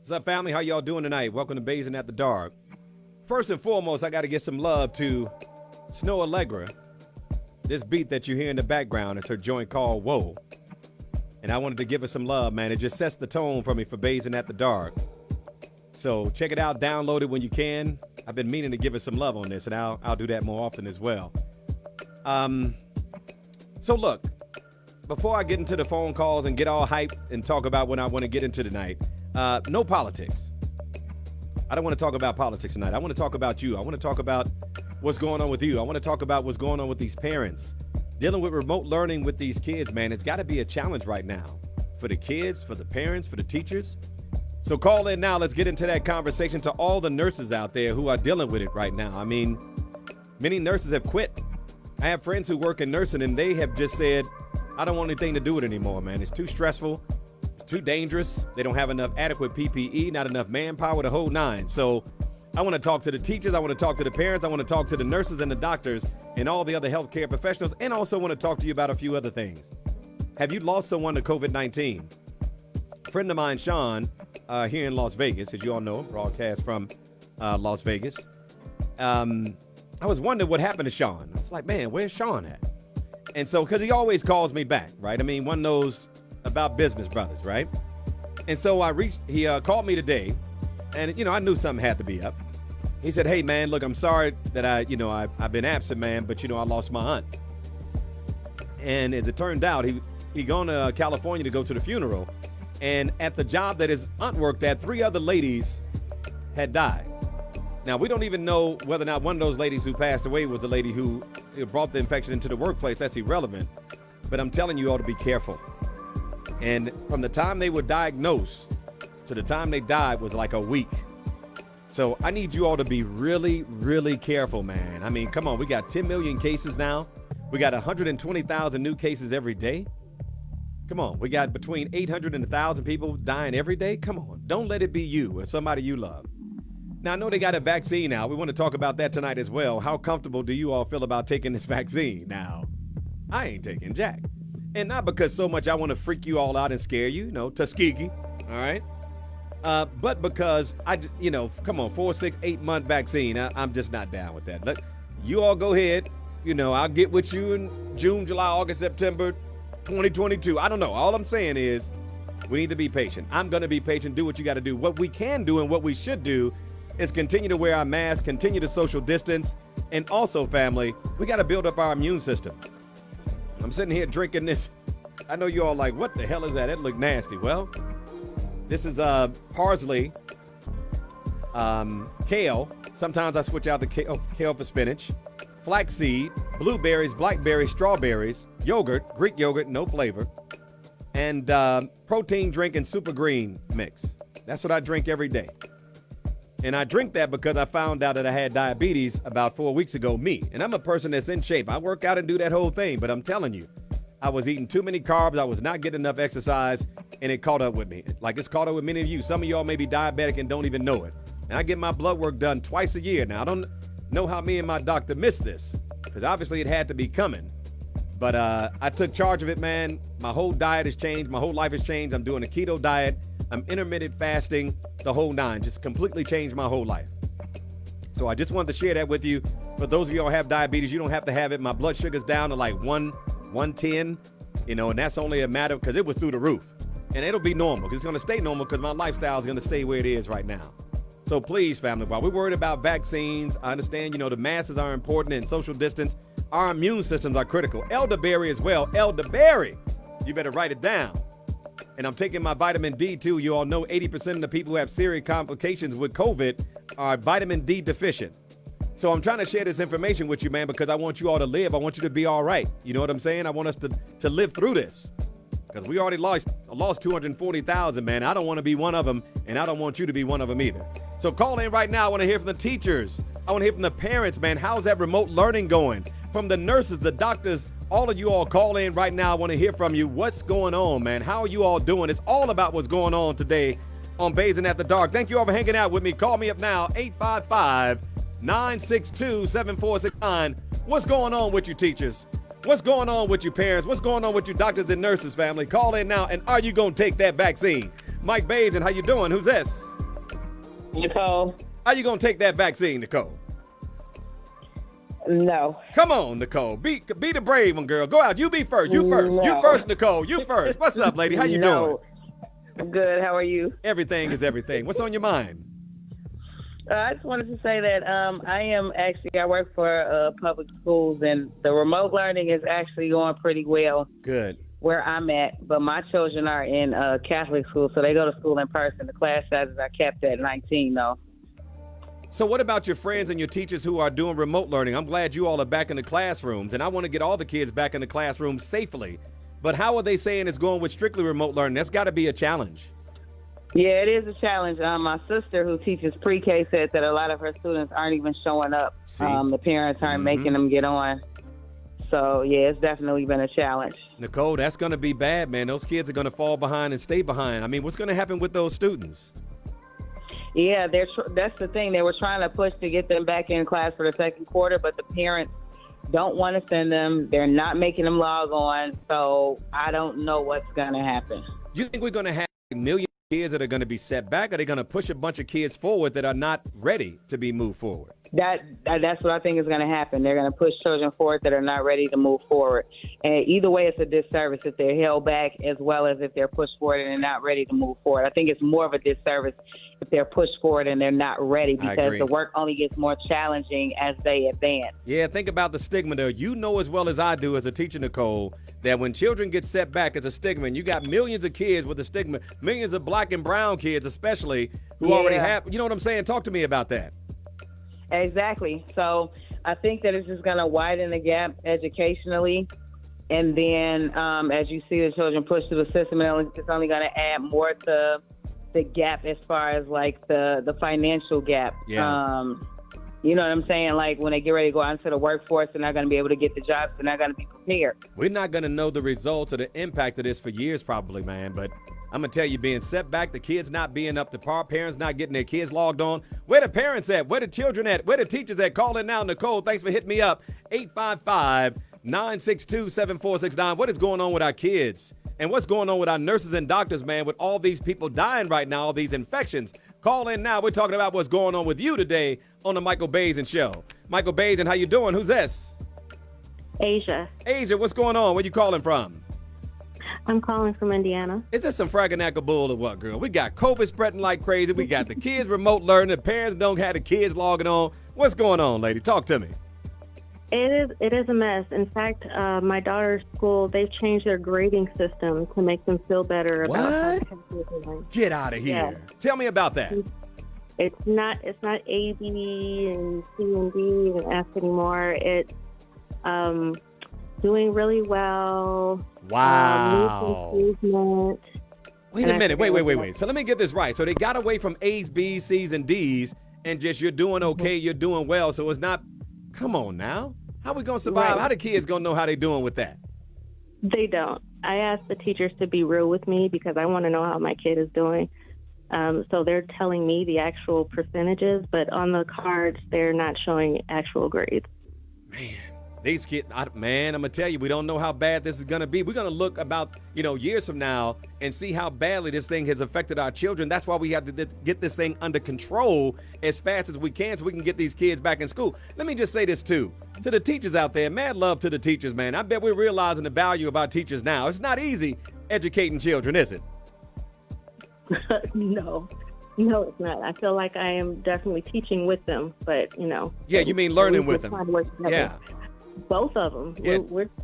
What's up, family? How y'all doing tonight? Welcome to Basin at the Dark. First and foremost, I got to get some love to Snow Allegra. This beat that you hear in the background is her joint called Whoa. And I wanted to give her some love, man. It just sets the tone for me for Basin at the Dark. So check it out, download it when you can. I've been meaning to give her some love on this, and I'll do that more often as well. So look, before I get into the phone calls and get all hyped and talk about what I want to get into tonight, no politics. I don't want to talk about politics tonight. I want to talk about you. I want to talk about what's going on with you. I want to talk about what's going on with these parents. Dealing with remote learning with these kids, man, it's got to be a challenge right now for the kids, for the parents, for the teachers. So call in now. Let's get into that conversation to all the nurses out there who are dealing with it right now. I mean, many nurses have quit. I have friends who work in nursing, and they have just said, I don't want anything to do with it anymore, man. It's too stressful. It's too dangerous. They don't have enough adequate PPE, not enough manpower, the whole nine. So I want to talk to the teachers. I want to talk to the parents. I want to talk to the nurses and the doctors and all the other healthcare professionals, and also want to talk to you about a few other things. Have you lost someone to COVID-19? A friend of mine, Sean, here in Las Vegas, as you all know, broadcast from Las Vegas. I was wondering what happened to Sean. I was like, man, where's Sean at? And so, because he always calls me back, right? I mean, one knows about business brothers, right? And so he called me today, and, I knew something had to be up. He said, hey, man, look, I'm sorry that I've been absent, man, but, I lost my aunt. And as it turned out, he gone to California to go to the funeral. And at the job that his aunt worked at, 3 other ladies had died. Now, we don't even know whether or not one of those ladies who passed away was the lady who brought the infection into the workplace. That's irrelevant. But I'm telling you all to be careful. And from the time they were diagnosed to the time they died was like a week. So I need you all to be really, really careful, man. I mean, come on. We got 10 million cases now. We got 120,000 new cases every day. Come on. We got between 800 and 1,000 people dying every day. Come on. Don't let it be you or somebody you love. Now, I know they got a vaccine now. We want to talk about that tonight as well. How comfortable do you all feel about taking this vaccine? Now, I ain't taking jack. And not because so much I want to freak you all out and scare you, Tuskegee, all right? But because, come on, 4, 6, 8 month vaccine, I'm just not down with that. You all go ahead. I'll get with you in June, July, August, September 2022. I don't know. All I'm saying is we need to be patient. I'm going to be patient. Do what you got to do. What we can do and what we should do is continue to wear our masks, continue to social distance, and also, family, we got to build up our immune system. I'm sitting here drinking this. I know you all like, what the hell is that? It looked nasty. Well, this is parsley, kale. Sometimes I switch out the kale for spinach, flaxseed, blueberries, blackberries, strawberries, yogurt, Greek yogurt, no flavor, and protein drink and super green mix. That's what I drink every day. And I drink that because I found out that I had diabetes about 4 weeks ago, me. And I'm a person that's in shape. I work out and do that whole thing. But I'm telling you, I was eating too many carbs. I was not getting enough exercise. And it caught up with me. Like it's caught up with many of you. Some of y'all may be diabetic and don't even know it. And I get my blood work done twice a year. Now, I don't know how me and my doctor missed this. Because obviously it had to be coming. But I took charge of it, man. My whole diet has changed. My whole life has changed. I'm doing a keto diet. I'm intermittent fasting, the whole nine. Just completely changed my whole life. So I just wanted to share that with you. For those of you who have diabetes, you don't have to have it. My blood sugar's down to like 110, and that's only a matter because it was through the roof. And it'll be normal because it's going to stay normal because my lifestyle is going to stay where it is right now. So please, family, while we're worried about vaccines, I understand, the masses are important and social distance. Our immune systems are critical. Elderberry as well. Elderberry. You better write it down. And I'm taking my vitamin D too. You all know 80% of the people who have serious complications with COVID are vitamin D deficient. So I'm trying to share this information with you, man, because I want you all to live. I want you to be all right. You know what I'm saying? I want us to live through this because we already lost 240,000, man. I don't want to be one of them, and I don't want you to be one of them either. So call in right now. I want to hear from the teachers. I want to hear from the parents, man. How's that remote learning going? From the nurses, the doctors, all of you all call in right now. I want to hear from you. What's going on, man? How are you all doing? It's all about what's going on today on Basin at the Dark. Thank you all for hanging out with me. Call me up now, 855-962-7469. What's going on with you teachers? What's going on with you parents? What's going on with you doctors and nurses, family? Call in now, and are you going to take that vaccine? Mike Bays, and how you doing? Who's this? Nicole. How you gonna take that vaccine, Nicole? No. Come on, Nicole. Be the brave one, girl. Go out. You be first. You first. No. You first, Nicole. You first. What's up, lady? How you doing? I'm good. How are you? Everything is everything. What's on your mind? I just wanted to say that I work for public schools, and the remote learning is actually going pretty well. Good. Where I'm at, but my children are in Catholic school, so they go to school in person. The class sizes are kept at 19, though. So what about your friends and your teachers who are doing remote learning? I'm glad you all are back in the classrooms, and I want to get all the kids back in the classroom safely. But how are they saying it's going with strictly remote learning? That's got to be a challenge. Yeah, it is a challenge. My sister, who teaches pre-K, said that a lot of her students aren't even showing up. The parents aren't making them get on. So, yeah, it's definitely been a challenge. Nicole, that's going to be bad, man. Those kids are going to fall behind and stay behind. I mean, what's going to happen with those students? Yeah, that's the thing. They were trying to push to get them back in class for the second quarter, but the parents don't want to send them. They're not making them log on. So I don't know what's going to happen. You think we're going to have a million kids that are going to be set back? Or are they going to push a bunch of kids forward that are not ready to be moved forward? That's what I think is going to happen. They're going to push children forward that are not ready to move forward. And either way, it's a disservice if they're held back as well as if they're pushed forward and they're not ready to move forward. I think it's more of a disservice if they're pushed forward and they're not ready, because the work only gets more challenging as they advance. Yeah, think about the stigma there. You know as well as I do as a teacher, Nicole, that when children get set back as a stigma, and you got millions of kids with a stigma, millions of black and brown kids especially, who already have, you know what I'm saying? Talk to me about that. Exactly. So I think that it's just going to widen the gap educationally. And then as you see the children push through the system, it's only going to add more to the gap as far as like the financial gap. Yeah. You know what I'm saying? Like when they get ready to go out into the workforce, they're not going to be able to get the jobs. They're not going to be prepared. We're not going to know the results or the impact of this for years probably, man. But I'm going to tell you, being set back, the kids not being up to par, parents not getting their kids logged on. Where the parents at? Where the children at? Where the teachers at? Call in now. Nicole, thanks for hitting me up. 855-962-7469. What is going on with our kids? And what's going on with our nurses and doctors, man, with all these people dying right now, all these infections? Call in now. We're talking about what's going on with you today on the Michael Basin Show. Michael Basin, how you doing? Who's this? Asia. Asia, what's going on? Where you calling from? I'm calling from Indiana. Is this some fraganaca bull or what, girl? We got COVID spreading like crazy. We got the kids remote learning. The parents don't have the kids logging on. What's going on, lady? Talk to me. It is a mess. In fact, my daughter's school, they've changed their grading system to make them feel better about how they're doing. Get out of here. Yeah. Tell me about that. It's not A, B, and C and D and F anymore. It's doing really well. Wow. Improvement. Wait a minute. Wait. So let me get this right. So they got away from A's, B's, C's, and D's, and just you're doing okay, you're doing well. So it's not, come on now. How we going to survive? Right. How the kids going to know how they doing with that? They don't. I asked the teachers to be real with me because I want to know how my kid is doing. So they're telling me the actual percentages, but on the cards, they're not showing actual grades. Man, these kids, man, I'm going to tell you, we don't know how bad this is going to be. We're going to look about, years from now and see how badly this thing has affected our children. That's why we have to get this thing under control as fast as we can so we can get these kids back in school. Let me just say this, too. To the teachers out there, mad love to the teachers, man. I bet we're realizing the value of our teachers now. It's not easy educating children, is it? No, it's not. I feel like I am definitely teaching with them, but, Yeah, you mean learning with them. Yeah. Both of them. Yeah.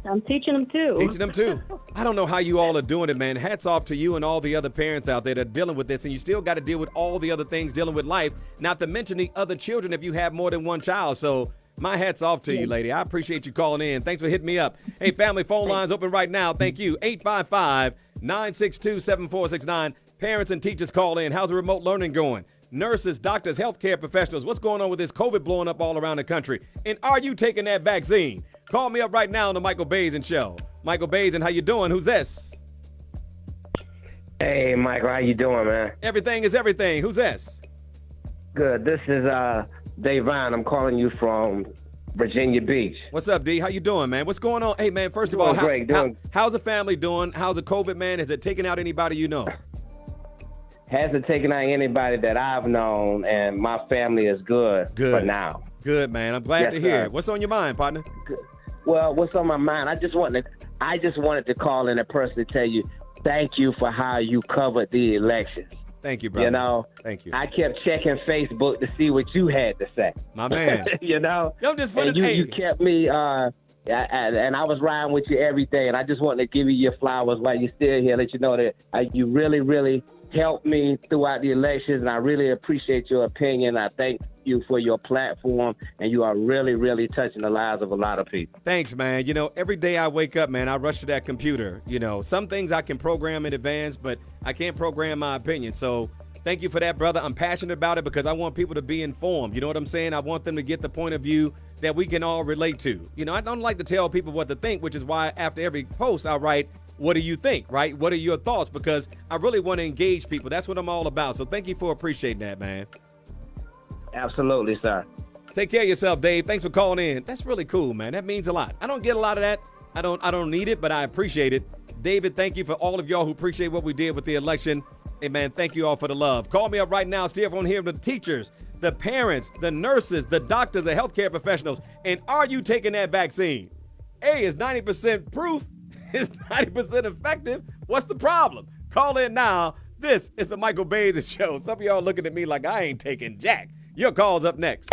I'm teaching them, too. Teaching them, too. I don't know how you all are doing it, man. Hats off to you and all the other parents out there that are dealing with this, and you still got to deal with all the other things dealing with life, not to mention the other children if you have more than one child. So my hat's off to you, lady. I appreciate you calling in. Thanks for hitting me up. Hey, family, phone lines open right now. Thank you. 855-962-7469. Parents and teachers call in. How's the remote learning going? Nurses, doctors, healthcare professionals, what's going on with this COVID blowing up all around the country? And are you taking that vaccine? Call me up right now on the Michael Basin Show. Michael Basin, how you doing? Who's this? Hey, Michael, how you doing, man? Everything is everything. Who's this? Good. This is Dave Vine. I'm calling you from Virginia Beach. What's up, D? How you doing, man? What's going on? Hey, man, first of all, great. how's the family doing? How's the COVID, man? Has it taken out anybody you know? hasn't taken out anybody that I've known, and my family is good for now. Good, man. I'm glad to hear sir. it. What's on your mind, partner? Well, what's on my mind? I just wanted to call in and personally tell you thank you for how you covered the elections. Thank you, brother. You know, thank you. I kept checking Facebook to see what you had to say. My man. You know, I'm just funny. And you kept me, and I was riding with you every day. And I just wanted to give you your flowers while you're still here. Let you know that you really, really helped me throughout the elections, and I really appreciate your opinion. I thank you for your platform, and you are really, really touching the lives of a lot of people. Thanks, man. You know, every day I wake up, man, I rush to that computer. You know, some things I can program in advance, but I can't program my opinion. So thank you for that, brother. I'm passionate about it because I want people to be informed. You know what I'm saying? I want them to get the point of view that we can all relate to. You know, I don't like to tell people what to think, which is why after every post I write, what do you think, right? What are your thoughts? Because I really want to engage people. That's what I'm all about. So thank you for appreciating that, man. Absolutely, sir. Take care of yourself, Dave. Thanks for calling in. That's really cool, man. That means a lot. I don't get a lot of that. I don't need it, but I appreciate it. David, thank you for all of y'all who appreciate what we did with the election. Hey, man, thank you all for the love. Call me up right now. See everyone here, the teachers, the parents, the nurses, the doctors, the healthcare professionals. And are you taking that vaccine? A is 90% proof. It's 90% effective. What's the problem? Call in now. This is the Michael Bays Show. Some of y'all looking at me like I ain't taking jack. Your call's up next.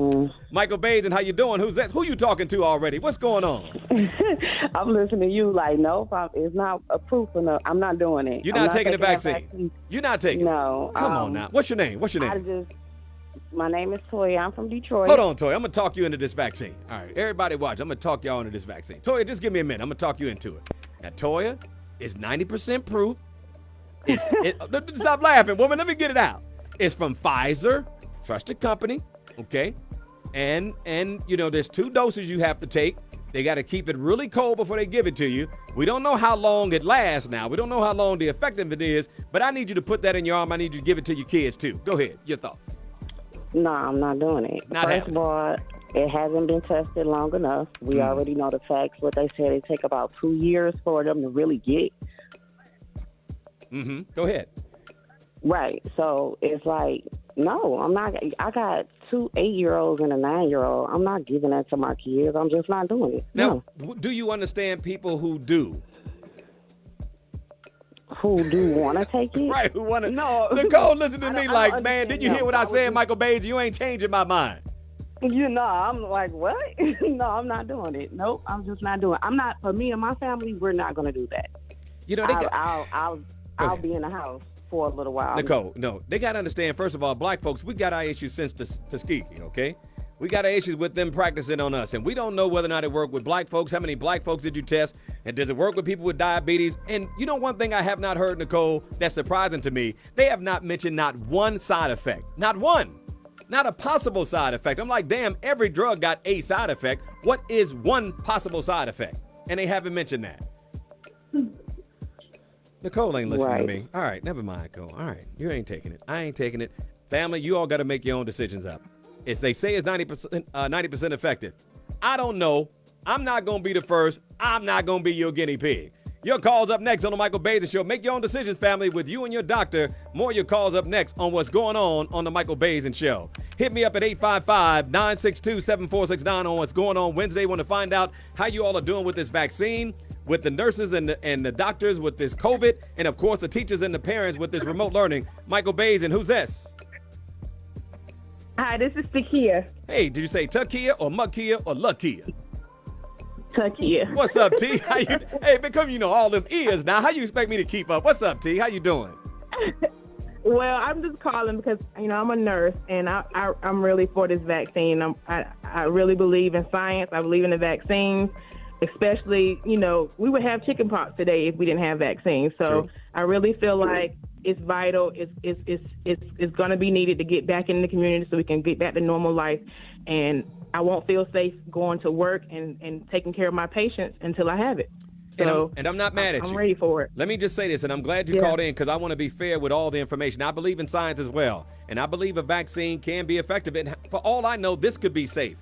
Michael Bays, and how you doing? Who's that? Who you talking to already? What's going on? I'm listening to you like, no, it's not a proof enough. I'm not doing it. You're not taking the vaccine? You're not taking it? No. Come on now. What's your name? My name is Toya. I'm from Detroit. Hold on, Toya. I'm going to talk you into this vaccine. All right. Everybody watch. I'm going to talk y'all into this vaccine. Toya, just give me a minute. I'm going to talk you into it. Now, Toya is 90% proof. Stop laughing, woman. Let me get it out. It's from Pfizer, trusted company, okay? And you know, there's 2 doses you have to take. They got to keep it really cold before they give it to you. We don't know how long it lasts now. We don't know how long the effective it is, but I need you to put that in your arm. I need you to give it to your kids, too. Go ahead. Your thoughts. No, I'm not doing it. First of all, it hasn't been tested long enough. We already know the facts. What they said, it take about 2 years for them to really get. Go ahead. Right. So it's like, no, I'm not. I got 2 8-year-olds and a 9-year-old. I'm not giving that to my kids. I'm just not doing it. Now, do you understand people who do? Who do want to take it? Right, who want to? No. Nicole, listen to me like, man, did you hear what I said, Michael Bays? You ain't changing my mind. You know, I'm like, what? No, I'm not doing it. Nope, I'm just not doing it. I'm not, for me and my family, we're not going to do that. You know, I'll be in the house for a little while. Nicole, no, they got to understand, first of all, black folks, we got our issues since Tuskegee, okay? We got our issues with them practicing on us, and we don't know whether or not it worked with black folks. How many black folks did you test? And does it work with people with diabetes? And you know one thing I have not heard, Nicole, that's surprising to me? They have not mentioned not one side effect. Not one. Not a possible side effect. I'm like, damn, every drug got a side effect. What is one possible side effect? And they haven't mentioned that. Nicole ain't listening to me. All right, never mind, Nicole. All right, you ain't taking it. I ain't taking it. Family, you all got to make your own decisions up. They say it's 90% effective. I don't know. I'm not going to be the first. I'm not going to be your guinea pig. Your call's up next on the Michael Bays Show. Make your own decisions, family, with you and your doctor. More of your calls up next on what's going on the Michael Bays Show. Hit me up at 855-962-7469 on what's going on Wednesday. Want to find out how you all are doing with this vaccine, with the nurses and the doctors with this COVID, and, of course, the teachers and the parents with this remote learning. Michael Bays, and who's this? Hi, this is Takia. Hey, did you say Tukia or Mukia or Luckia? Takia. What's up, T? How you? Hey, because you know all them ears now. How you expect me to keep up? What's up, T? How you doing? Well, I'm just calling because, you know, I'm a nurse, and I'm really for this vaccine. I really believe in science. I believe in the vaccines, especially, you know, we would have chickenpox today if we didn't have vaccines. So True. I really feel like it's vital. It's going to be needed to get back in the community so we can get back to normal life. And I won't feel safe going to work and taking care of my patients until I have it. So and I'm not mad at you. I'm ready for it. Let me just say this, and I'm glad you called in because I want to be fair with all the information. I believe in science as well, and I believe a vaccine can be effective. And for all I know, this could be safe.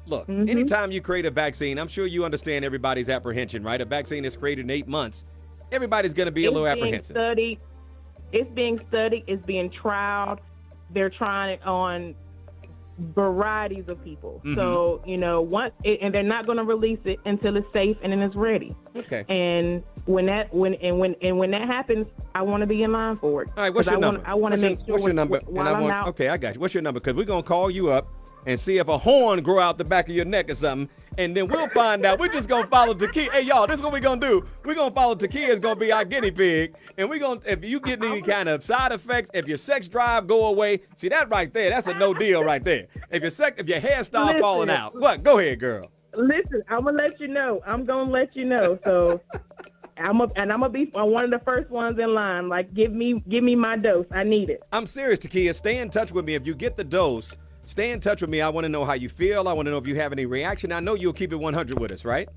Look, anytime you create a vaccine, I'm sure you understand everybody's apprehension, right? A vaccine is created in 8 months. Everybody's going to be a little apprehensive. it's being studied, it's being trialed. They're trying it on varieties of people. Mm-hmm. So, and they're not going to release it until it's safe and then it's ready. Okay. And when that happens, I want to be in line for it. All right, what's your number? I want to make sure. What's your number? Okay, I got you. What's your number? Because we're going to call you up and see if a horn grow out the back of your neck or something, and then we'll find out. We're just going to follow Takia. Hey, y'all, this is what we're going to do. We're going to follow Takia. It's going to be our guinea pig, and we're going to, if you get any kind of side effects, if your sex drive go away, see that right there, that's a no deal right there. If your hair start falling out, what? Go ahead, girl. Listen, I'm going to let you know. I'm going to let you know, so... I'm gonna be one of the first ones in line. Like, give me my dose. I need it. I'm serious, Takia. Stay in touch with me. If you get the dose, stay in touch with me. I want to know how you feel. I want to know if you have any reaction. I know you'll keep it 100 with us, right?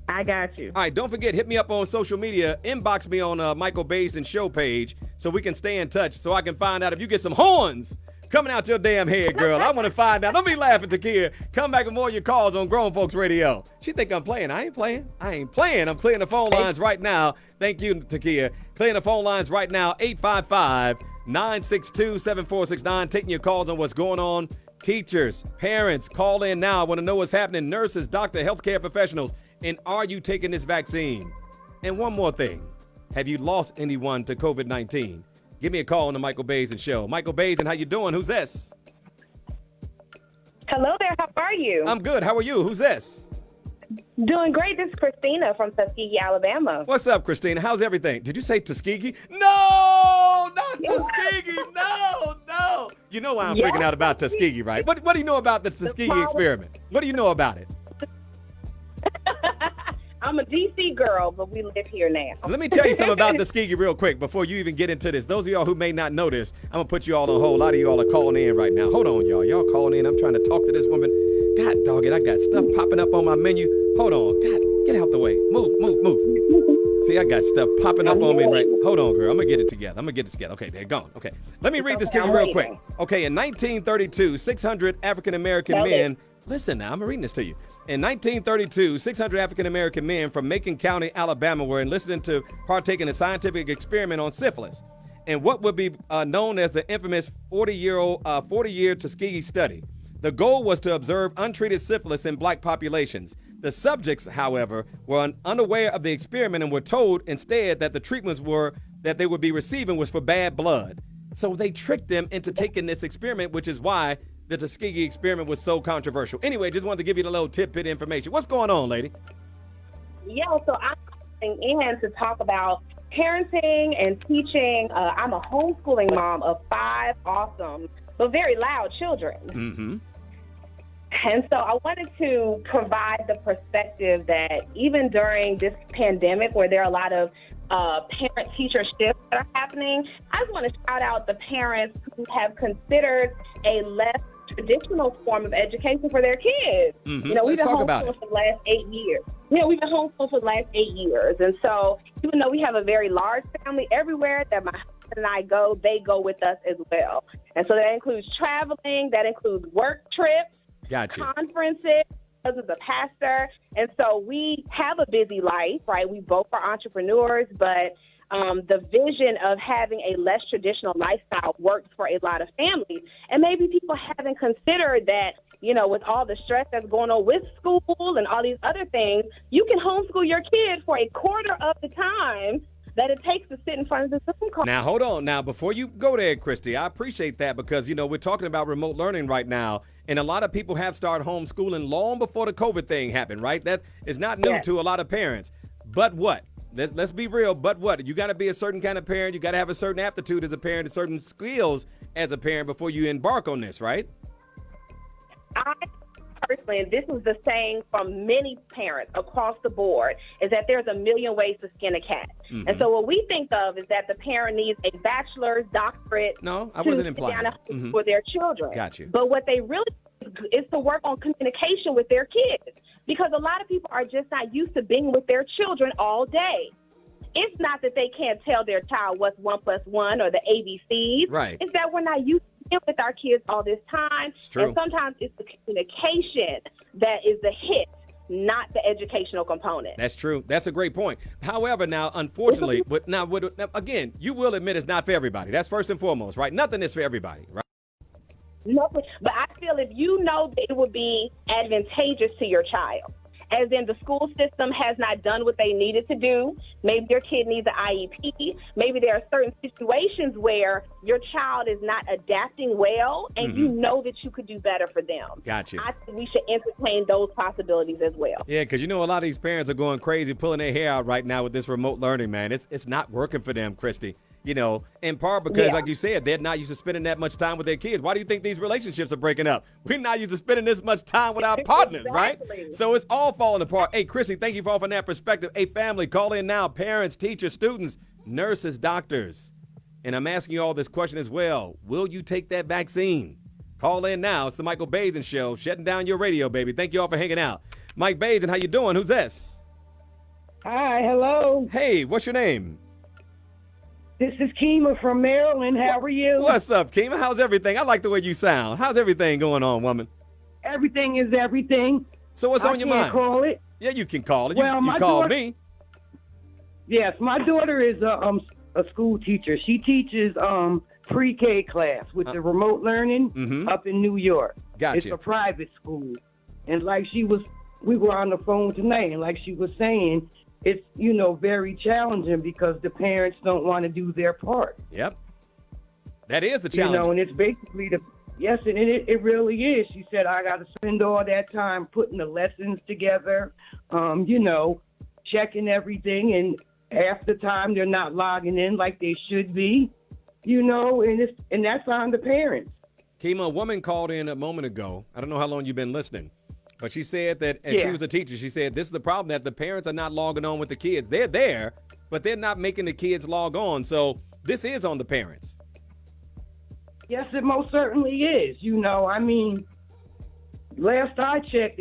I got you. All right, don't forget, hit me up on social media. Inbox me on Michael Baisden show page so we can stay in touch, so I can find out if you get some horns coming out your damn head, girl. I want to find out. Don't be laughing, Takia. Come back with more of your calls on Grown Folks Radio. She think I'm playing. I ain't playing. I'm clearing the phone lines right now. Thank you, Takia. Clearing the phone lines right now. 855-962-7469. Taking your calls on what's going on. Teachers, parents, call in now. I want to know what's happening. Nurses, doctors, healthcare professionals. And are you taking this vaccine? And one more thing. Have you lost anyone to COVID-19? Give me a call on the Michael Baisden Show. Michael Baisden, how you doing? Who's this? Hello there. How are you? I'm good. How are you? Who's this? Doing great. This is Christina from Tuskegee, Alabama. What's up, Christina? How's everything? Did you say Tuskegee? No, not Tuskegee. No. You know why I'm freaking out about Tuskegee, right? What do you know about the Tuskegee experiment? What do you know about it? I'm a D.C. girl, but we live here now. Let me tell you something about Tuskegee real quick before you even get into this. Those of y'all who may not know this, I'm going to put you all on hold. A lot of y'all are calling in right now. Hold on, y'all. Y'all calling in. I'm trying to talk to this woman. God dog it, I got stuff popping up on my menu. Hold on. God, get out the way. Move. See, I got stuff popping up on me right. Hold on, girl. I'm going to get it together. Okay, they're gone. Okay. Let me read this to you real quick. Okay, in 1932, 600 African-American men. Listen now, I'm reading this to you. In 1932, 600 African-American men from Macon County, Alabama, were enlisted to partake in a scientific experiment on syphilis in what would be known as the infamous 40-year Tuskegee study. The goal was to observe untreated syphilis in black populations. The subjects, however, were unaware of the experiment and were told instead that the treatments that they would be receiving was for bad blood. So they tricked them into taking this experiment, which is why the Tuskegee experiment was so controversial. Anyway, just wanted to give you the little tidbit information. What's going on, lady? Yeah, so I'm calling in to talk about parenting and teaching. I'm a homeschooling mom of 5 awesome but very loud children. Mm-hmm. And so I wanted to provide the perspective that even during this pandemic where there are a lot of parent-teacher shifts that are happening, I just want to shout out the parents who have considered a less traditional form of education for their kids. Mm-hmm. We've been homeschooled for the last 8 years. We've been homeschooled for the last 8 years. And so even though we have a very large family, everywhere that my husband and I go, they go with us as well. And so that includes traveling, that includes work trips, conferences, because of the pastor. And so we have a busy life, right? We both are entrepreneurs, but the vision of having a less traditional lifestyle works for a lot of families. And maybe people haven't considered that, with all the stress that's going on with school and all these other things, you can homeschool your kid for a quarter of the time that it takes to sit in front of the Zoom call. Now, hold on. Now, before you go there, Christy, I appreciate that because, we're talking about remote learning right now, and a lot of people have started homeschooling long before the COVID thing happened, right? That is not new to a lot of parents. But what? Let's be real. But what? You got to be a certain kind of parent. You got to have a certain aptitude as a parent and certain skills as a parent before you embark on this, right? I personally, and this is the saying from many parents across the board, is that there's a million ways to skin a cat. Mm-hmm. And so what we think of is that the parent needs a bachelor's, doctorate. No, I wasn't implying for their children. Got you. But what they really is to work on communication with their kids, because a lot of people are just not used to being with their children all day. It's not that they can't tell their child what's 1 + 1 or the ABCs. Right. It's that we're not used to being with our kids all this time. It's true. And sometimes it's the communication that is the hit not the educational component. That's true. That's a great point. However, now, unfortunately, again, you will admit it's not for everybody. That's first and foremost, right? Nothing is for everybody, right? No, but I feel if you know that it would be advantageous to your child, as in the school system has not done what they needed to do. Maybe your kid needs an IEP. Maybe there are certain situations where your child is not adapting well, and you know that you could do better for them. Gotcha. I think we should entertain those possibilities as well. Yeah, because a lot of these parents are going crazy, pulling their hair out right now with this remote learning, man. It's not working for them, Christy. In part because, like you said, they're not used to spending that much time with their kids. Why do you think these relationships are breaking up? We're not used to spending this much time with our partners, right? So it's all falling apart. Hey, Chrissy, thank you for offering that perspective. Hey, family, call in now. Parents, teachers, students, nurses, doctors. And I'm asking you all this question as well. Will you take that vaccine? Call in now. It's the Michael Basin Show, shutting down your radio, baby. Thank you all for hanging out. Mike Basin, how you doing? Who's this? Hi, hello. Hey, what's your name? This is Kima from Maryland. How are you? What's up, Kima? How's everything? I like the way you sound. How's everything going on, woman? Everything is everything. So what's on your mind? I can't call it. Yeah, you can call it. Well, you called me. Yes, my daughter is a school teacher. She teaches pre-K class with the remote learning up in New York. Gotcha. It's a private school. And we were on the phone tonight, and like she was saying, it's, very challenging because the parents don't want to do their part. Yep. That is the challenge. And it's basically yes, and it really is. She said, I got to spend all that time putting the lessons together, checking everything, and half the time they're not logging in like they should be, and that's on the parents. Kima, a woman called in a moment ago. I don't know how long you've been listening. But she said that, as she was the teacher, she said this is the problem, that the parents are not logging on with the kids. They're there, but they're not making the kids log on. So this is on the parents. Yes, it most certainly is. Last I checked,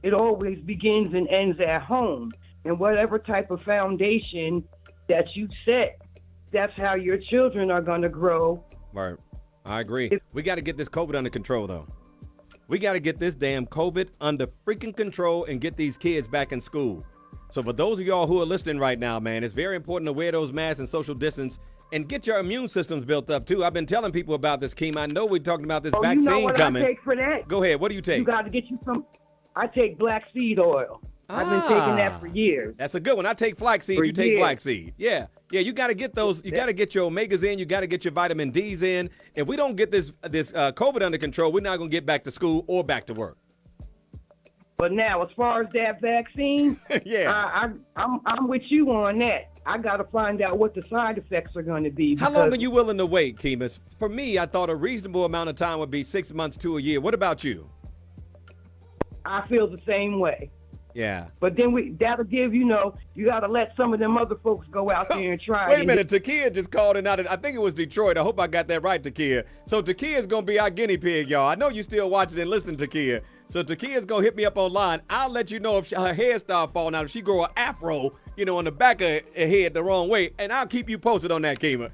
it always begins and ends at home. And whatever type of foundation that you set, that's how your children are going to grow. Right. I agree. We got to get this COVID under control, though. We got to get this damn COVID under freaking control and get these kids back in school. So for those of y'all who are listening right now, man, it's very important to wear those masks and social distance and get your immune systems built up, too. I've been telling people about this, Keem. I know we're talking about this vaccine you know what coming. I take for that? Go ahead. What do you take? You got to get you some. I take black seed oil. I've been taking that for years. That's a good one. I take flaxseed. You take flaxseed. Yeah. Yeah, you got to get those. You got to get your omegas in. You got to get your vitamin D's in. If we don't get this COVID under control, we're not going to get back to school or back to work. But now, as far as that vaccine, I'm with you on that. I got to find out what the side effects are going to be. How long are you willing to wait, Kemis? For me, I thought a reasonable amount of time would be 6 months to a year. What about you? I feel the same way. Yeah. But then that'll give, you got to let some of them other folks go out there and try. Wait a minute. Takia just called in I think it was Detroit. I hope I got that right, Takia. So Takia's going to be our guinea pig, y'all. I know you still watching and listening, Takia. So Takia's going to hit me up online. I'll let you know if her hair start falling out, if she grow an afro, on the back of her head the wrong way. And I'll keep you posted on that, Kima.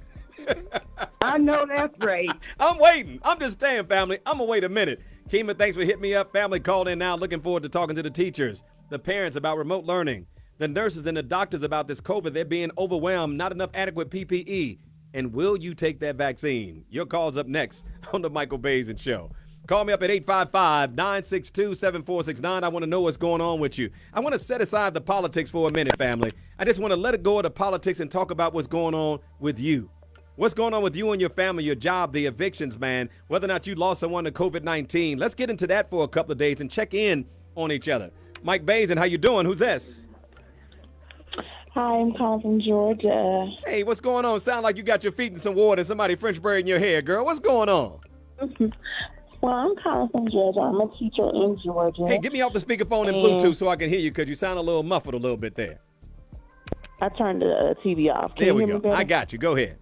I know that's right. I'm waiting. I'm just staying, family. I'm going to wait a minute. Kima, thanks for hitting me up. Family called in now. Looking forward to talking to the teachers, the parents about remote learning, the nurses and the doctors about this COVID. They're being overwhelmed, not enough adequate PPE. And will you take that vaccine? Your call's up next on the Michael Basin Show. Call me up at 855-962-7469. I want to know what's going on with you. I want to set aside the politics for a minute, family. I just want to let it go of the politics and talk about what's going on with you. What's going on with you and your family, your job, the evictions, man, whether or not you lost someone to COVID-19. Let's get into that for a couple of days and check in on each other. Mike Basin, how you doing? Who's this? Hi, I'm calling from Georgia. Hey, what's going on? Sound like you got your feet in some water and somebody French braiding your hair, girl. What's going on? Well, I'm calling from Georgia. I'm a teacher in Georgia. Hey, get me off the speakerphone and Bluetooth so I can hear you because you sound a little muffled a little bit there. I turned the TV off. There we go. I got you. Go ahead.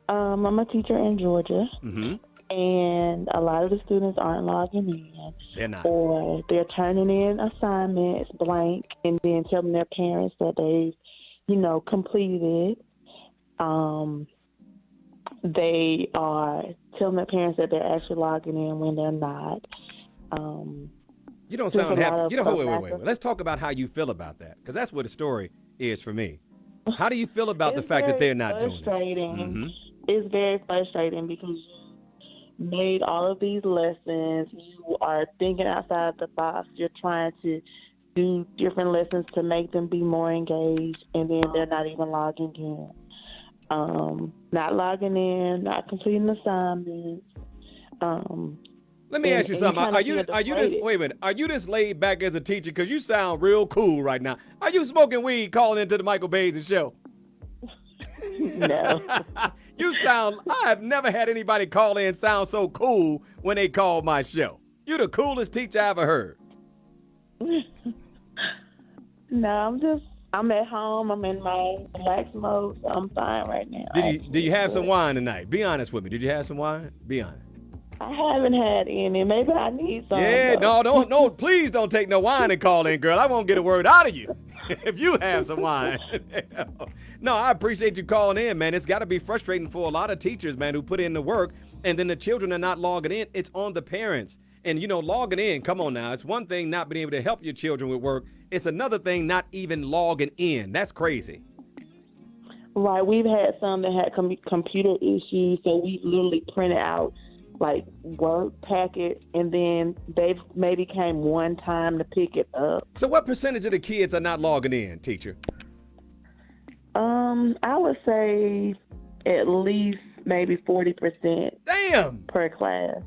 I'm a teacher in Georgia, and a lot of the students aren't logging in. They're not. Or they're turning in assignments blank and then telling their parents that they've, completed it. They are telling their parents that they're actually logging in when they're not. You don't sound happy. Wait. Let's talk about how you feel about that, because that's what the story is for me. How do you feel about the fact that they're not doing it? Mm-hmm. It's very frustrating because you made all of these lessons. You are thinking outside the box. You're trying to do different lessons to make them be more engaged, and then they're not even logging in. Not logging in, not completing assignments. Let me ask you something. Are you this laid back as a teacher? Because you sound real cool right now. Are you smoking weed calling into the Michael Bays show? No. I have never had anybody call in sound so cool when they call my show. You're the coolest teacher I ever heard. No, I'm at home. I'm in my relax mode, so I'm fine right now. Did you have some wine tonight? Be honest with me. Did you have some wine? Be honest. I haven't had any. Maybe I need some. Yeah, no, please don't take no wine and call in, girl. I won't get a word out of you if you have some wine. No, I appreciate you calling in, man. It's got to be frustrating for a lot of teachers, man, who put in the work, and then the children are not logging in. It's on the parents. And, logging in, come on now. It's one thing not being able to help your children with work. It's another thing not even logging in. That's crazy. Right. We've had some that had computer issues, so we literally printed out, like, work packets, and then they maybe came one time to pick it up. So what percentage of the kids are not logging in, teacher? I would say at least maybe 40%. Damn! Per class.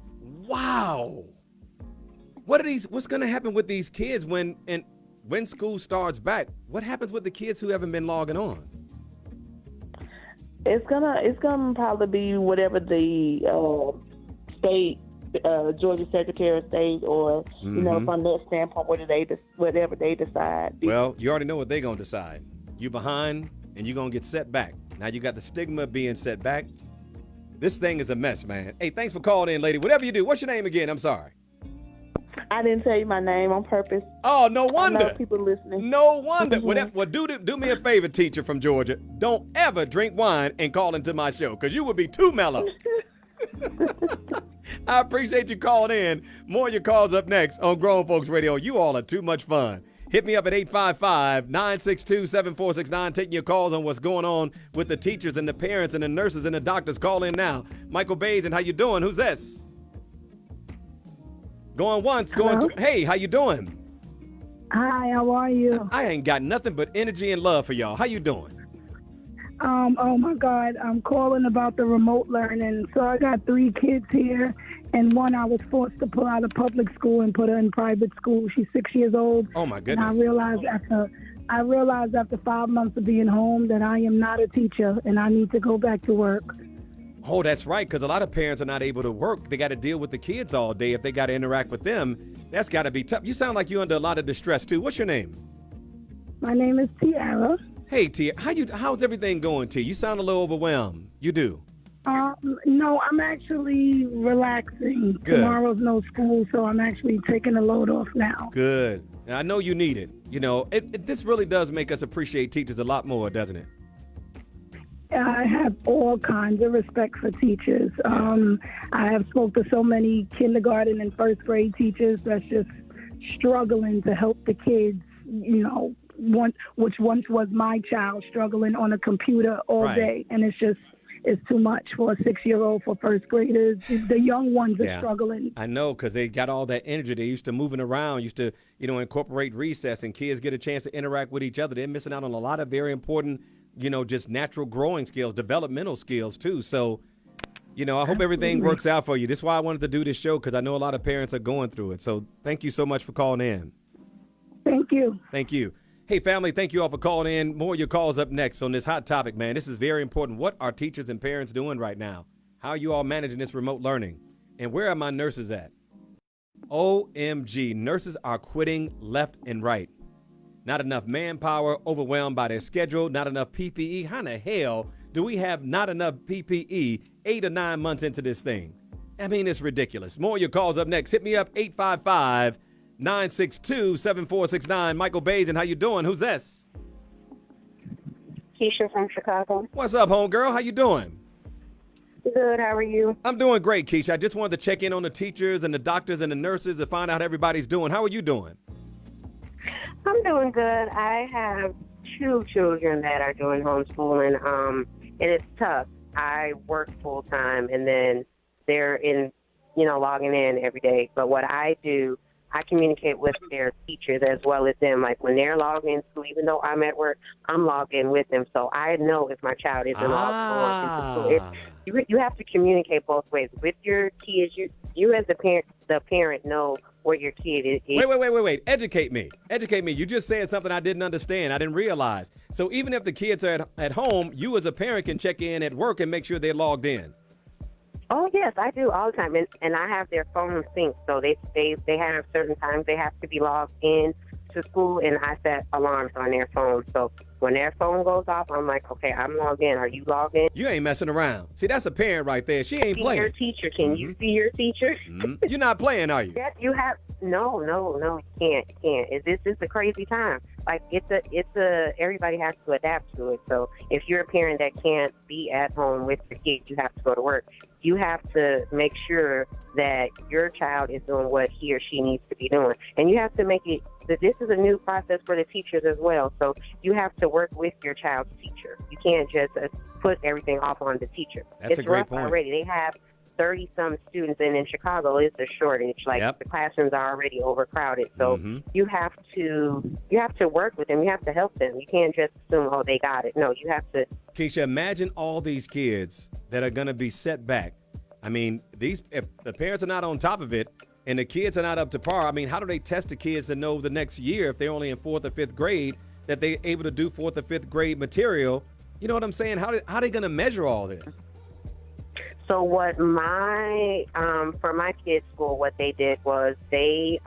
Wow. What's going to happen with these kids when school starts back? What happens with the kids who haven't been logging on? It's gonna probably be whatever the state, Georgia Secretary of State, or from that standpoint, whatever they decide. Well, you already know what they're gonna decide. You behind, and you're gonna get set back. Now you got the stigma of being set back. This thing is a mess, man. Hey, thanks for calling in, lady. Whatever you do, what's your name again? I'm sorry. I didn't tell you my name on purpose. Oh, no wonder. I know people listening. No wonder. Well, do me a favor, teacher from Georgia. Don't ever drink wine and call into my show, because you would be too mellow. I appreciate you calling in. More of your calls up next on Grown Folks Radio. You all are too much fun. Hit me up at 855-962-7469. Taking your calls on what's going on with the teachers and the parents and the nurses and the doctors. Call in now. Michael Bays, and how you doing? Who's this? Going once, going twice. Hey, how you doing? Hi, how are you? I ain't got nothing but energy and love for y'all. How you doing? Oh my God, I'm calling about the remote learning. So I got 3 kids here, and one I was forced to pull out of public school and put her in private school. She's 6 years old. Oh my goodness. And I realized after 5 months of being home that I am not a teacher and I need to go back to work. Oh, that's right, because a lot of parents are not able to work. They got to deal with the kids all day. If they got to interact with them, that's got to be tough. You sound like you're under a lot of distress, too. What's your name? My name is Tiara. Hey, Tiara. How's everything going, T? You sound a little overwhelmed. You do. No, I'm actually relaxing. Good. Tomorrow's no school, so I'm actually taking the load off now. Good. I know you need it. This really does make us appreciate teachers a lot more, doesn't it? I have all kinds of respect for teachers. I have spoke to so many kindergarten and first grade teachers that's just struggling to help the kids, which once was my child, struggling on a computer all day. And it's too much for a 6-year-old, for first graders. The young ones are struggling. I know, because they got all that energy. They used to moving around, used to, incorporate recess, and kids get a chance to interact with each other. They're missing out on a lot of very important, just natural growing skills, developmental skills too. So, I hope everything works out for you. This is why I wanted to do this show, because I know a lot of parents are going through it. So thank you so much for calling in. Thank you. Thank you. Hey, family, thank you all for calling in. More of your calls up next on this hot topic, man. This is very important. What are teachers and parents doing right now? How are you all managing this remote learning? And where are my nurses at? OMG, nurses are quitting left and right. Not enough manpower, overwhelmed by their schedule, not enough PPE. How in the hell do we have not enough PPE 8 or 9 months into this thing? I mean, it's ridiculous. More of your calls up next. Hit me up, 855-962-7469. Michael Bays, and how you doing? Who's this? Keisha from Chicago. What's up, homegirl? How you doing? Good. How are you? I'm doing great, Keisha. I just wanted to check in on the teachers and the doctors and the nurses to find out how everybody's doing. How are you doing? I'm doing good. I have 2 children that are doing homeschooling, and it's tough. I work full time, and then they're logging in every day. But what I do, I communicate with their teachers as well as them. Like when they're logged in school, even though I'm at work, I'm logged in with them. So I know if my child isn't logged on into school. You have to communicate both ways with your kids. You as the parent know where your kid is. Wait. Educate me. You just said something I didn't understand. I didn't realize. So even if the kids are at home, you as a parent can check in at work and make sure they're logged in. Oh, yes, I do all the time. And I have their phone synced. So they have certain times they have to be logged in to school, and I set alarms on their phone. So when their phone goes off, I'm like, okay, I'm logged in. Are you logged in? You ain't messing around. See, that's a parent right there. She ain't playing. Your teacher. Can you see your teacher? You're not playing, are you? Yes, you have. No, you can't. This is a crazy time. Like everybody has to adapt to it. So if you're a parent that can't be at home with your kids, you have to go to work. You have to make sure that your child is doing what he or she needs to be doing. And you have to make it that this is a new process for the teachers as well. So you have to work with your child's teacher. You can't just put everything off on the teacher. That's a great point. Already. They have 30-some students, and in Chicago, it's a shortage. The classrooms are already overcrowded. So you have to work with them. You have to help them. You can't just assume, oh, they got it. No, you have to. Keisha, imagine all these kids that are going to be set back. I mean, if the parents are not on top of it and the kids are not up to par, I mean, how do they test the kids to know the next year if they're only in 4th or 5th grade that they're able to do 4th or 5th grade material? You know what I'm saying? How are they going to measure all this? So what for my kids' school, what they did was they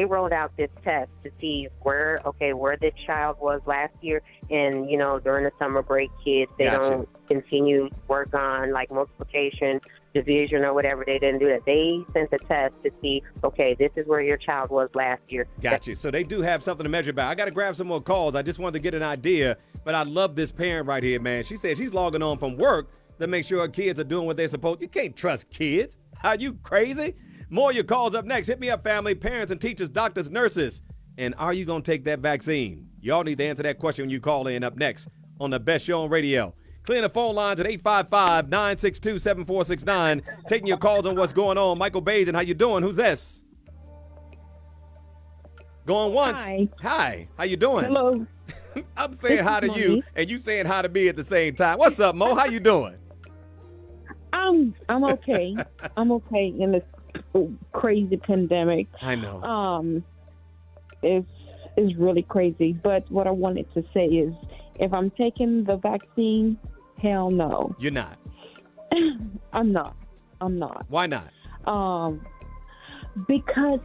rolled out this test to see where the child was last year, and during the summer break, kids they don't continue to work on like multiplication, division, or whatever. They didn't do that. They sent a test to see, this is where your child was last year. Gotcha. So they do have something to measure by. I got to grab some more calls. I just wanted to get an idea, but I love this parent right here, man. She said she's logging on from work to make sure her kids are doing what they're supposed. You can't trust kids. Are you crazy? More of your calls up next. Hit me up, family, parents and teachers, doctors, nurses. And are you going to take that vaccine? Y'all need to answer that question when you call in up next on the best show on radio. Clearing the phone lines at 855-962-7469. Taking your calls on what's going on. Michael Bajan, how you doing? Who's this? Going once. Hi. How you doing? Hello. I'm saying hi to you, and you saying hi to me at the same time. What's up, Mo? How you doing? I'm okay. I'm okay in this crazy pandemic. I know. It's really crazy. But what I wanted to say is, if I'm taking the vaccine, hell no. You're not. I'm not. Why not? Because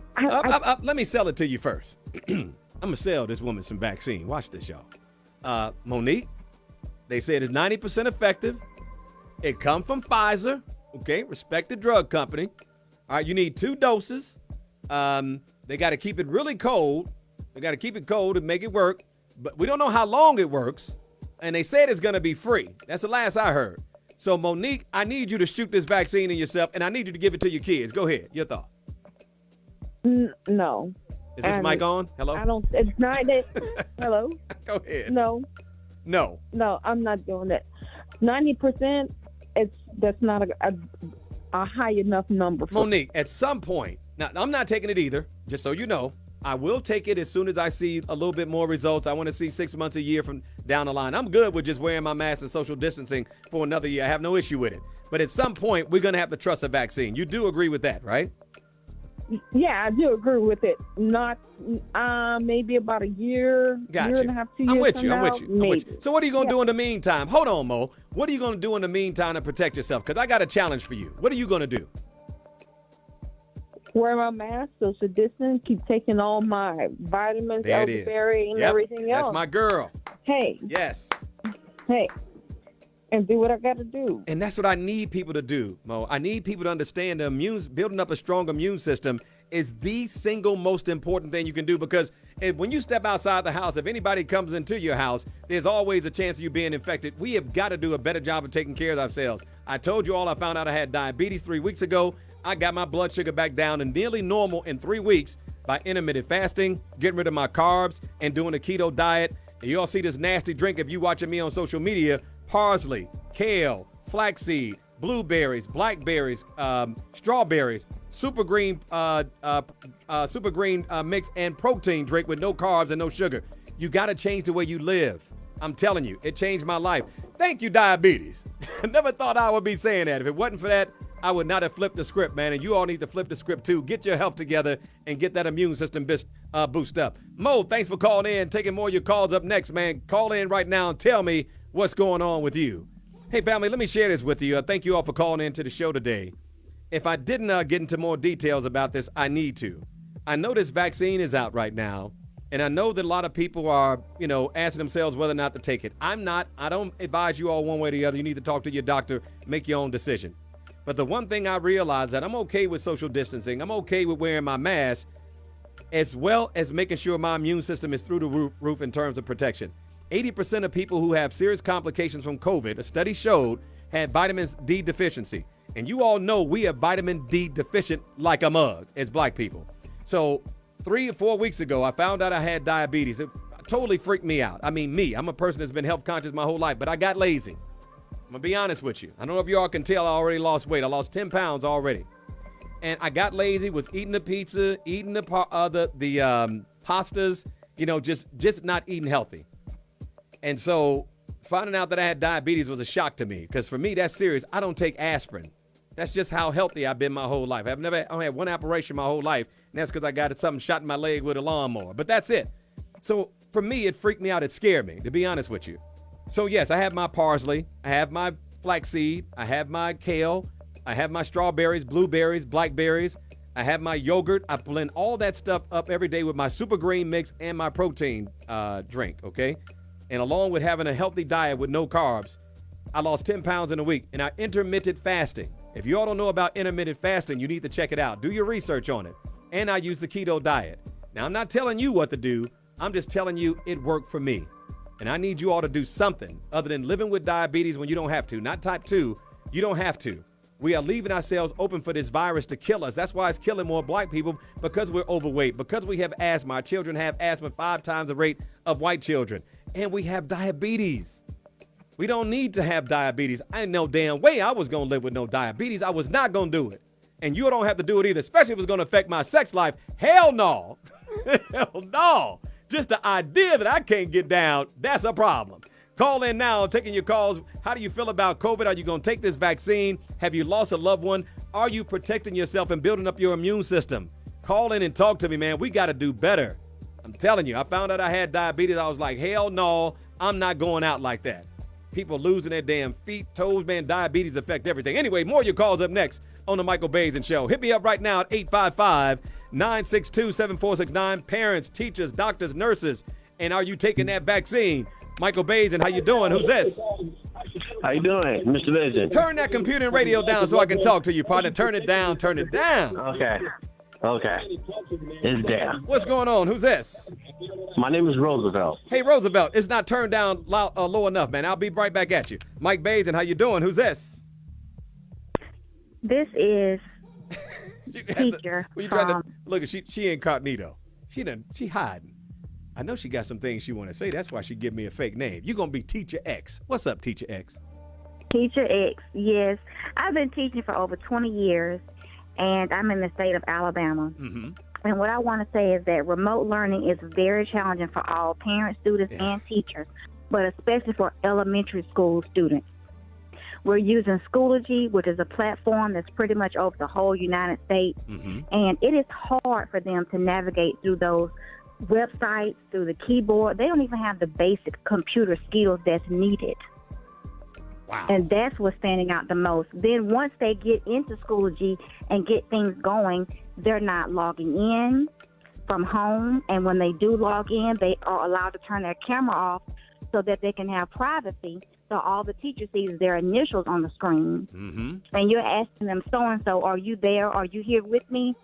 let me sell it to you first. I'm gonna sell this woman some vaccine. Watch this, y'all. Monique, they said it's 90% effective. It comes from Pfizer, okay, respected drug company. All right, you need 2 doses. They got to keep it really cold. They got to keep it cold and make it work. But we don't know how long it works. And they said it's going to be free. That's the last I heard. So, Monique, I need you to shoot this vaccine in yourself, and I need you to give it to your kids. Go ahead. Your thought. No. Is this mic on? Hello? I don't. It's not it. Hello? Go ahead. No. No. No, I'm not doing that. 90%, that's not a high enough number. Monique, at some point, now I'm not taking it either, just so you know. I will take it as soon as I see a little bit more results. I want to see 6 months, a year from down the line. I'm good with just wearing my mask and social distancing for another year. I have no issue with it. But at some point, we're going to have to trust a vaccine. You do agree with that, right? Yeah, I do agree with it. Not maybe about a year, Gotcha. year and a half, 2 years I'm with from you. now, I'm with you. So what are you going to do in the meantime? Hold on, Mo. What are you going to do in the meantime to protect yourself? Because I got a challenge for you. What are you going to do? Wear my mask, social distance, keep taking all my vitamins, elderberry, and everything else. That's my girl. Hey. Yes. Hey. And do what I got to do. And that's what I need people to do, Mo. I need people to understand building up a strong immune system is the single most important thing you can do, because And when you step outside the house, if anybody comes into your house, there's always a chance of you being infected. We have got to do a better job of taking care of ourselves. I told you all I found out I had diabetes 3 weeks ago. I got my blood sugar back down to nearly normal in 3 weeks by intermittent fasting, getting rid of my carbs, and doing a keto diet. And you all see this nasty drink if you watching me on social media: parsley, kale, flaxseed, blueberries, blackberries, strawberries, super green mix, and protein drink with no carbs and no sugar. You got to change the way you live. I'm telling you, it changed my life. Thank you, diabetes. I never thought I would be saying that. If it wasn't for that, I would not have flipped the script, man. And you all need to flip the script too. Get your health together and get that immune system boost up. Mo, thanks for calling in. Taking more of your calls up next, man. Call in right now and tell me what's going on with you. Hey, family, let me share this with you. Thank you all for calling in to the show today. If I didn't get into more details about this, I need to. I know this vaccine is out right now, and I know that a lot of people are, asking themselves whether or not to take it. I'm not. I don't advise you all one way or the other. You need to talk to your doctor, make your own decision. But the one thing I realize that I'm okay with social distancing. I'm okay with wearing my mask, as well as making sure my immune system is through the roof in terms of protection. 80% of people who have serious complications from COVID, a study showed, had vitamin D deficiency. And you all know we are vitamin D deficient like a mug as black people. So 3 or 4 weeks ago, I found out I had diabetes. It totally freaked me out. I mean, I'm a person that's been health conscious my whole life, but I got lazy. I'm going to be honest with you. I don't know if you all can tell I already lost weight. I lost 10 pounds already. And I got lazy, was eating the pizza, eating the pastas, just not eating healthy. And so finding out that I had diabetes was a shock to me, because for me, that's serious. I don't take aspirin. That's just how healthy I've been my whole life. I only had one operation my whole life, and that's because I got something shot in my leg with a lawnmower. But that's it. So for me, it freaked me out. It scared me, to be honest with you. So yes, I have my parsley, I have my flaxseed, I have my kale, I have my strawberries, blueberries, blackberries, I have my yogurt. I blend all that stuff up every day with my super green mix and my protein drink, okay? And along with having a healthy diet with no carbs, I lost 10 pounds in a week. And I intermittent fasting. If you all don't know about intermittent fasting, you need to check it out. Do your research on it. And I use the keto diet. Now, I'm not telling you what to do. I'm just telling you it worked for me. And I need you all to do something other than living with diabetes when you don't have to. Not type 2. You don't have to. We are leaving ourselves open for this virus to kill us. That's why it's killing more black people, because we're overweight, because we have asthma. Our children have asthma 5 times the rate of white children. And we have diabetes. We don't need to have diabetes. I know damn way I was going to live with no diabetes. I was not going to do it. And you don't have to do it either, especially if it's going to affect my sex life. Hell no. Hell no. Just the idea that I can't get down, that's a problem. Call in now, taking your calls. How do you feel about COVID? Are you going to take this vaccine? Have you lost a loved one? Are you protecting yourself and building up your immune system? Call in and talk to me, man. We got to do better. I'm telling you, I found out I had diabetes. I was like, hell no, I'm not going out like that. People losing their damn feet, toes, man. Diabetes affect everything. Anyway, more of your calls up next on the Michael Basin Show. Hit me up right now at 855-962-7469. Parents, teachers, doctors, nurses. And are you taking that vaccine? Michael Basin, how you doing? Who's this? How you doing, Mr. Basin? Turn that computer and radio down so I can talk to you, partner. Turn it down. Turn it down. Okay. It's down. What's going on? Who's this? My name is Roosevelt. Hey, Roosevelt, it's not turned down low enough, man. I'll be right back at you. Mike Basin, how you doing? Who's this? This is teacher. Look, she incognito. She hiding. I know she got some things she want to say. That's why she give me a fake name. You're going to be Teacher X. What's up, Teacher X? Teacher X, yes. I've been teaching for over 20 years, and I'm in the state of Alabama. Mm-hmm. And what I want to say is that remote learning is very challenging for all parents, students, and teachers, but especially for elementary school students. We're using Schoology, which is a platform that's pretty much over the whole United States, and it is hard for them to navigate through those websites, through the keyboard. They don't even have the basic computer skills that's needed. Wow. And that's what's standing out the most. Then once they get into Schoology and get things going, they're not logging in from home. And when they do log in, they are allowed to turn their camera off so that they can have privacy So all the teacher sees is their initials on the screen. Mm-hmm. And you're asking them, so-and-so, are you there? Are you here with me?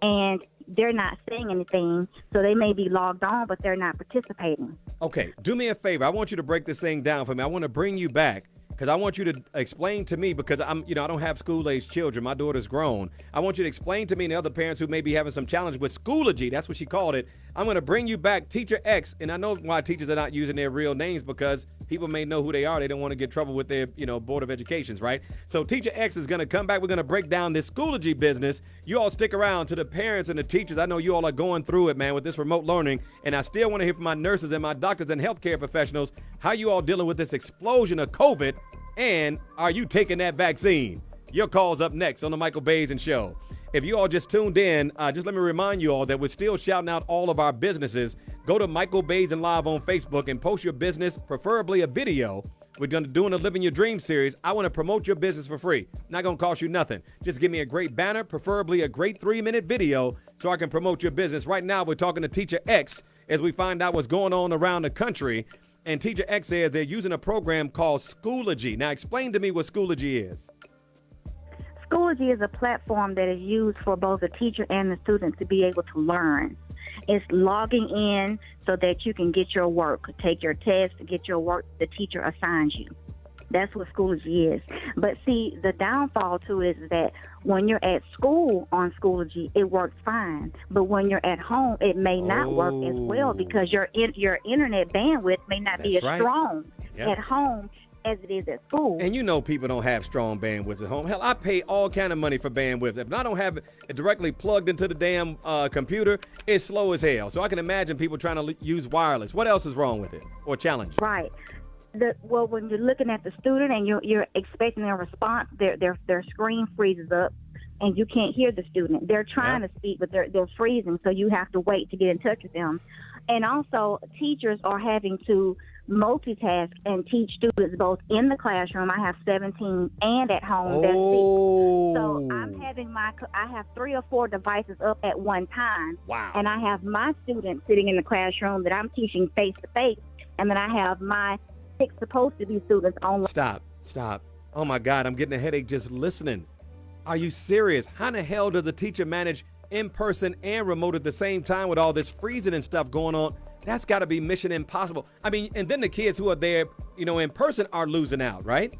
And they're not saying anything. So they may be logged on, but they're not participating. Okay, do me a favor. I want you to break this thing down for me. I want to bring you back because I want you to explain to me, because I don't have school-aged children. My daughter's grown. I want you to explain to me and the other parents who may be having some challenge with Schoology. That's what she called it. I'm going to bring you back Teacher X, and I know why teachers are not using their real names, because people may know who they are. They don't want to get trouble with their, Board of Educations, right? So Teacher X is going to come back. We're going to break down this Schoology business. You all stick around. To the parents and the teachers, I know you all are going through it, man, with this remote learning, and I still want to hear from my nurses and my doctors and healthcare professionals how you all dealing with this explosion of COVID, and are you taking that vaccine? Your call's up next on the Michael Basin Show. If you all just tuned in, just let me remind you all that we're still shouting out all of our businesses. Go to Michael Basin Live on Facebook and post your business, preferably a video. We're doing a Living Your Dream series. I want to promote your business for free. Not going to cost you nothing. Just give me a great banner, preferably a great 3-minute video, so I can promote your business. Right now, we're talking to Teacher X as we find out what's going on around the country. And Teacher X says they're using a program called Schoology. Now, explain to me what Schoology is. Schoology is a platform that is used for both the teacher and the student to be able to learn. It's logging in so that you can get your work, take your test, get your work the teacher assigns you. That's what Schoology is. But see, the downfall to it is that when you're at school on Schoology, it works fine. But when you're at home, it may not work as well, because your internet bandwidth may not be as strong at home as it is at school. And people don't have strong bandwidth at home. Hell, I pay all kind of money for bandwidth. If I don't have it directly plugged into the damn computer, it's slow as hell. So I can imagine people trying to use wireless. What else is wrong with it or challenging? Right. Well, when you're looking at the student and you're expecting a response, their screen freezes up and you can't hear the student. They're trying to speak, but they're freezing, so you have to wait to get in touch with them. And also, teachers are having to multitask and teach students both in the classroom. I have 17 and at home. So I have 3 or 4 devices up at one time. Wow. And I have my students sitting in the classroom that I'm teaching face to face, and then I have my 6 supposed to be students online. Stop. Oh my God, I'm getting a headache just listening. Are you serious? How in the hell does a teacher manage in person and remote at the same time with all this freezing and stuff going on? That's got to be mission impossible. I mean, and then the kids who are there, in person are losing out, right?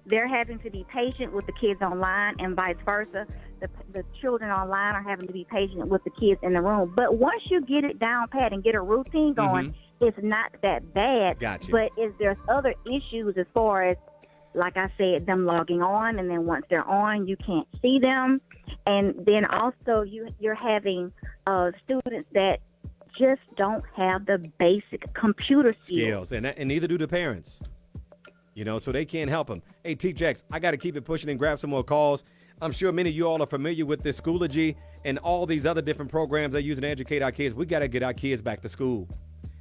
They're having to be patient with the kids online and vice versa. The children online are having to be patient with the kids in the room. But once you get it down pat and get a routine going, it's not that bad. Gotcha. But there's other issues as far as, like I said, them logging on, and then once they're on, you can't see them. And then also you're having students that just don't have the basic computer skills. And neither do the parents. So they can't help them. Hey, Teacher X, I got to keep it pushing and grab some more calls. I'm sure many of you all are familiar with this Schoology and all these other different programs they're using to educate our kids. We got to get our kids back to school.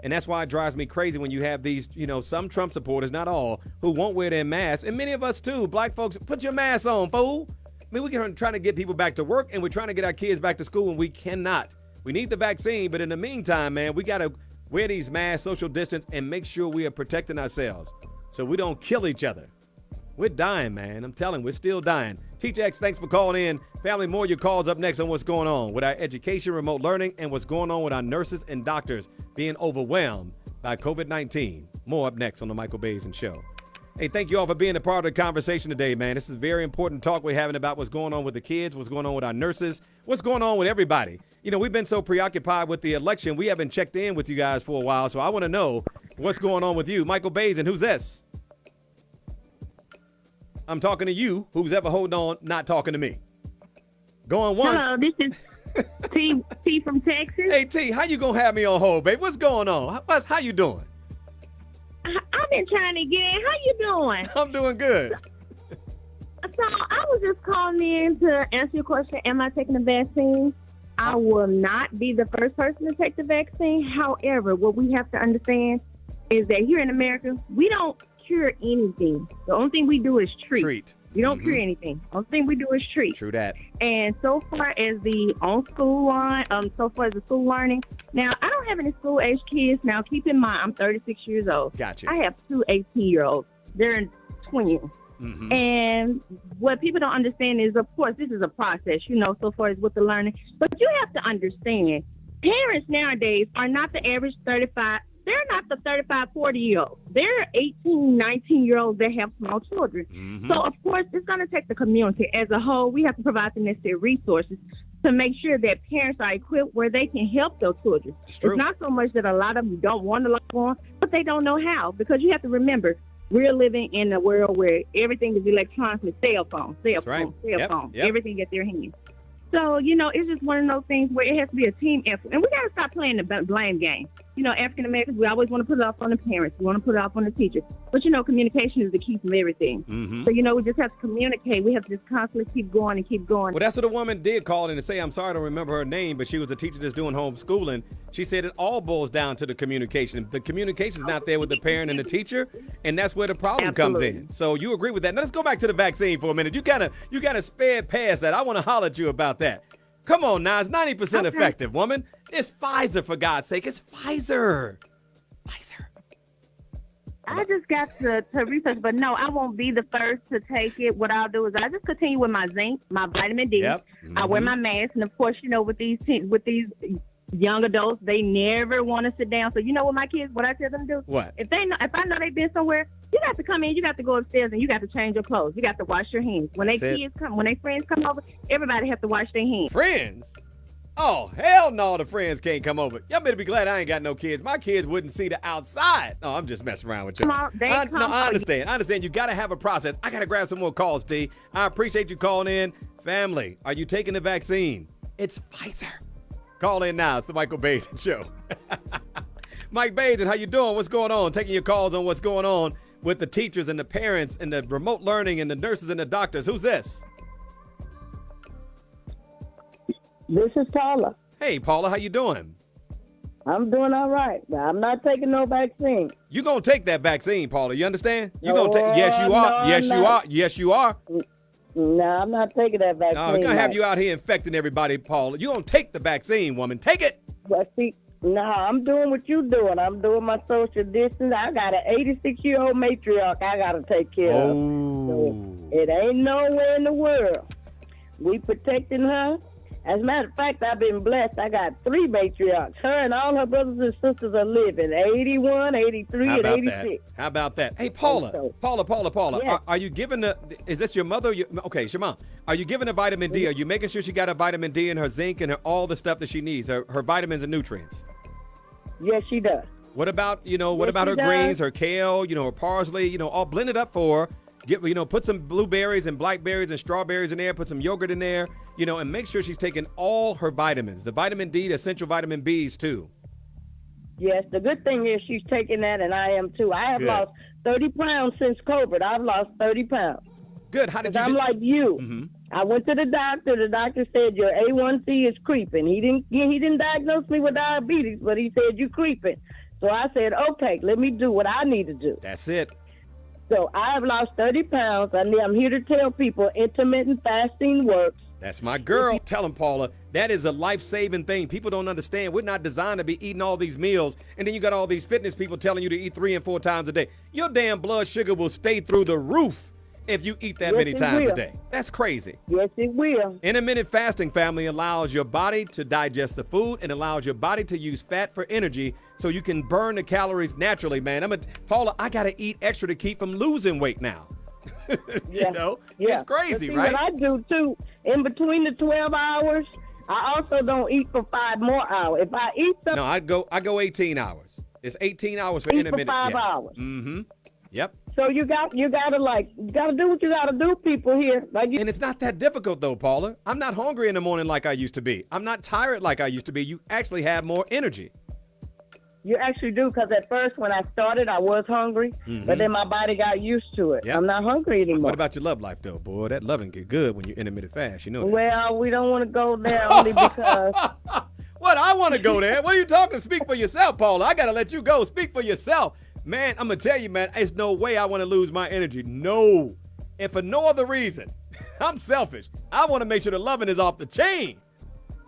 And that's why it drives me crazy when you have these, some Trump supporters, not all, who won't wear their masks. And many of us, too, black folks, put your mask on, fool. I mean, we're trying to get people back to work, and we're trying to get our kids back to school, and we cannot. We need the vaccine, but in the meantime, man, we got to wear these masks, social distance, and make sure we are protecting ourselves so we don't kill each other. We're dying, man. I'm telling you, we're still dying. Teacher X, thanks for calling in. Family, more of your calls up next on what's going on with our education, remote learning, and what's going on with our nurses and doctors being overwhelmed by COVID-19. More up next on the Michael Basin Show. Hey, thank you all for being a part of the conversation today, man. This is very important talk we're having about what's going on with the kids, what's going on with our nurses, what's going on with everybody. We've been so preoccupied with the election, we haven't checked in with you guys for a while, so I want to know what's going on with you. Michael Basin, who's this? I'm talking to you, who's ever holding on, not talking to me. Going once. Hello, this is T from Texas. Hey, T, how you going to have me on hold, babe? What's going on? How you doing? I've been trying to get in. How you doing? I'm doing good. So I was just calling in to answer your question, am I taking the vaccine? I will not be the first person to take the vaccine. However, what we have to understand is that here in America, we don't cure anything. The only thing we do is treat. We don't cure anything. Only thing we do is treat. True that. And so far as the on-school line, so far as the school learning, now I don't have any school-age kids. Now keep in mind, I'm 36 years old. Gotcha. I have two 18-year-olds. They're twins. Mm-hmm. And what people don't understand is, of course, this is a process, so far as with the learning. But you have to understand, parents nowadays are not the average 35. They're not the 35, 40-year-olds. They're 18, 19-year-olds that have small children. Mm-hmm. So, of course, it's going to take the community as a whole. We have to provide the necessary resources to make sure that parents are equipped where they can help their children. It's not so much that a lot of them don't want to log on, but they don't know how. Because you have to remember, we're living in a world where everything is electronically, cell phone, everything at their hands. So, it's just one of those things where it has to be a team effort. And we got to stop playing the blame game. African Americans, we always want to put it off on the parents. We want to put it off on the teachers. But, communication is the key from everything. Mm-hmm. So, we just have to communicate. We have to just constantly keep going and keep going. Well, that's what a woman did call in and say, I'm sorry I don't remember her name, but she was a teacher that's doing homeschooling. She said it all boils down to the communication. The communication's not there with the parent and the teacher, and that's where the problem comes in. So you agree with that. Now let's go back to the vaccine for a minute. You kind of sped past that. I want to holler at you about that. Come on now, it's 90% effective, woman. It's Pfizer, for God's sake. It's Pfizer. I just got to research, but no, I won't be the first to take it. What I'll do is I just continue with my zinc, my vitamin D. Yep. Mm-hmm. I wear my mask, and of course, with these young adults, they never want to sit down. So what my kids, what I tell them to do? What? If I know they've been somewhere, you got to come in, you got to go upstairs, and you got to change your clothes. You got to wash your hands. When when they friends come over, everybody has to wash their hands. Friends? Oh, hell no, the friends can't come over. Y'all better be glad I ain't got no kids. My kids wouldn't see the outside. No, I'm just messing around with you. I understand. I understand. You got to have a process. I got to grab some more calls, D. I appreciate you calling in. Family, are you taking the vaccine? It's Pfizer. Call in now. It's the Michael Basin Show. Mike Basin, how you doing? What's going on? Taking your calls on what's going on with the teachers and the parents and the remote learning and the nurses and the doctors. Who's this? This is Paula. Hey, Paula, how you doing? I'm doing all right. I'm not taking no vaccine. You gonna take that vaccine, Paula? You understand? You gonna take? Yes, you are. Yes, you are. Yes, you are. No, I'm not taking that vaccine. No, we're gonna have you out here infecting everybody, Paula. You gonna take the vaccine, woman? Take it. Well, see, no, I'm doing what you doing. I'm doing my social distance. I got an 86-year-old matriarch I gotta take care of. So it ain't nowhere in the world. We protecting her. As a matter of fact, I've been blessed. I got 3 matriarchs. Her and all her brothers and sisters are living, 81, 83, and 86. How about that? Hey, Paula. Yes. Are you giving is this your mother? Okay, it's your mom. Are you giving her vitamin D? Are you making sure she got her vitamin D and her zinc and all the stuff that she needs, her vitamins and nutrients? Yes, she does. What about, her greens, her kale, her parsley, all blended up for her? Put some blueberries and blackberries and strawberries in there. Put some yogurt in there, and make sure she's taking all her vitamins. The vitamin D, the essential vitamin Bs too. Yes, the good thing is she's taking that, and I am too. I have lost 30 pounds since COVID. I've lost 30 pounds. Good. How did you? I'm like you. Mm-hmm. I went to the doctor. The doctor said your A1C is creeping. He didn't diagnose me with diabetes, but he said you creeping. So I said, okay, let me do what I need to do. That's it. So I have lost 30 pounds, and I'm here to tell people intermittent fasting works. That's my girl. Tell them, Paula, that is a life-saving thing. People don't understand. We're not designed to be eating all these meals, and then you got all these fitness people telling you to eat 3 and 4 times a day. Your damn blood sugar will stay through the roof if you eat that many times a day. That's crazy. Yes, it will. Intermittent fasting, family, allows your body to digest the food and allows your body to use fat for energy so you can burn the calories naturally, man. Paula, I got to eat extra to keep from losing weight now. It's crazy, right? What I do, too, in between the 12 hours, I also don't eat for 5 more hours. If I eat something... No, I go 18 hours. It's 18 hours for intermittent. For 5 hours. Mm-hmm. Yep. So you gotta do what you gotta do, people here. And it's not that difficult though, Paula. I'm not hungry in the morning like I used to be. I'm not tired like I used to be. You actually have more energy. You actually do, because at first when I started, I was hungry, but then my body got used to it. Yep. I'm not hungry anymore. What about your love life though, boy? That loving get good when you intermittent fast. You know that. Well, we don't want to go there only because. What? I want to go there. What are you talking? Speak for yourself, Paula. I gotta let you go. Speak for yourself. Man, I'm going to tell you, man, there's no way I want to lose my energy. No. And for no other reason, I'm selfish. I want to make sure the loving is off the chain.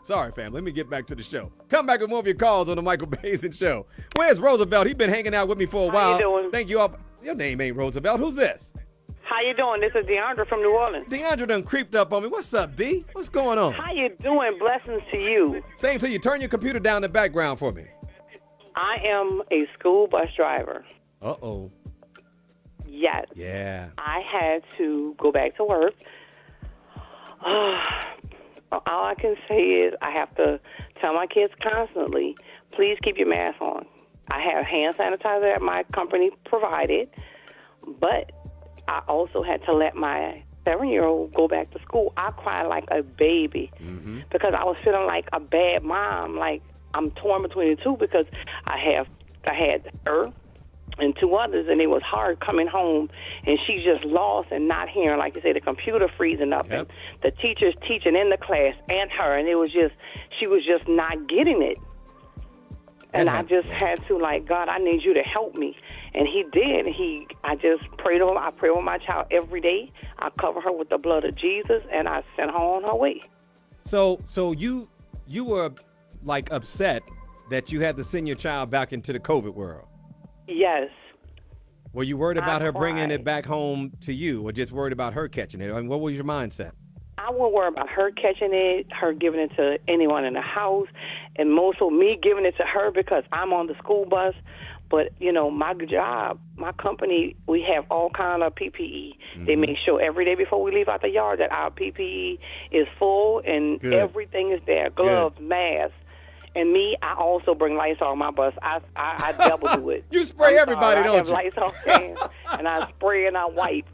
Sorry, fam. Let me get back to the show. Come back with more of your calls on the Michael Basin Show. Where's Roosevelt? He's been hanging out with me for a while. How you doing? Thank you all. Your name ain't Roosevelt. Who's this? How you doing? This is DeAndre from New Orleans. DeAndre done creeped up on me. What's up, D? What's going on? How you doing? Blessings to you. Same to you. Turn your computer down in the background for me. I am a school bus driver. Uh-oh. Yes. Yeah. I had to go back to work. All I can say is I have to tell my kids constantly, please keep your mask on. I have hand sanitizer that my company provided, but I also had to let my 7-year-old go back to school. I cried like a baby because I was feeling like a bad mom. Like I'm torn between the two because I had her and 2 others, and it was hard coming home, and she's just lost and not hearing, like you say, the computer freezing up, and the teacher's teaching in the class and her, and she was just not getting it. And I just had to, like, God, I need you to help me. And he did. I just prayed over. I pray over my child every day. I cover her with the blood of Jesus, and I sent her on her way. So you were, like, upset that you had to send your child back into the COVID world. Yes. Were you worried about her bringing it back home to you, or just worried about her catching it? I mean, what was your mindset? I won't worry about her catching it, her giving it to anyone in the house, and most of me giving it to her because I'm on the school bus. But, you know, my job, my company, we have all kind of PPE. They make sure every day before we leave out the yard that our PPE is full and everything is there, gloves, masks. And me, I also bring Lysol on my bus. I double do it. You spray everybody, don't you? I have Lysol cans, and I spray and I wipe.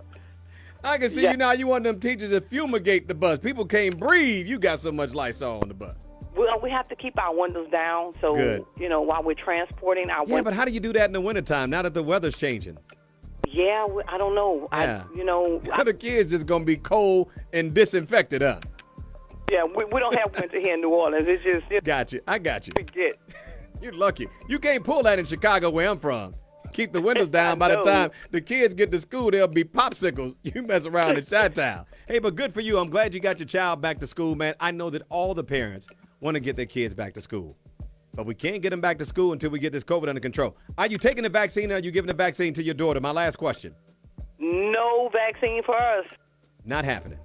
I can see you now. You one of them teachers that fumigate the bus. People can't breathe. You got so much Lysol on the bus. Well, we have to keep our windows down, so, you know, while we're transporting our but how do you do that in the wintertime, now that the weather's changing? Yeah, I don't know. Yeah. The kids just going to be cold and disinfected, huh? Yeah, we don't have winter here in New Orleans. It's just... Got you. I got you. Forget. You're lucky. You can't pull that in Chicago where I'm from. Keep the windows down. By the time the kids get to school, there'll be popsicles. You mess around in Chi-Town. Hey, but good for you. I'm glad you got your child back to school, man. I know that all the parents want to get their kids back to school. But we can't get them back to school until we get this COVID under control. Are you taking the vaccine, or are you giving the vaccine to your daughter? My last question. No vaccine for us. Not happening.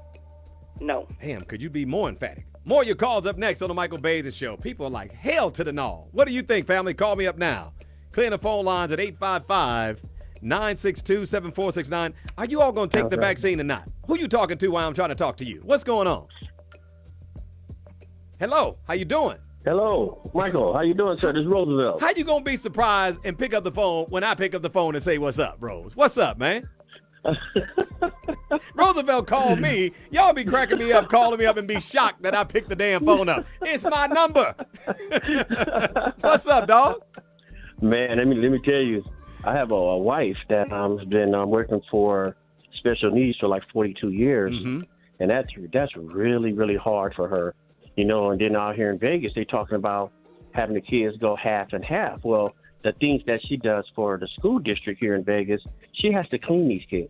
No. Damn, could you be more emphatic? More of your calls up next on the Michael Basin Show. People are like, hell to the no. What do you think, family? Call me up now. Clearing the phone lines at 855-962-7469. Are you all going to take the vaccine or not? Who you talking to while I'm trying to talk to you? What's going on? Hello, how you doing? Hello, Michael. How you doing, sir? This is Roosevelt. How you going to be surprised and pick up the phone when I pick up the phone and say, what's up, Rose? What's up, man? Roosevelt called me. Y'all be cracking me up, calling me up and be shocked that I picked the damn phone up. It's my number. What's up, dog? Man, let me tell you, I have a wife that has been working for special needs for like 42 years, and that's really, really hard for her, you know. And then out here in Vegas, they're talking about having the kids go half and half. Well, the things that she does for the school district here in Vegas, she has to clean these kids.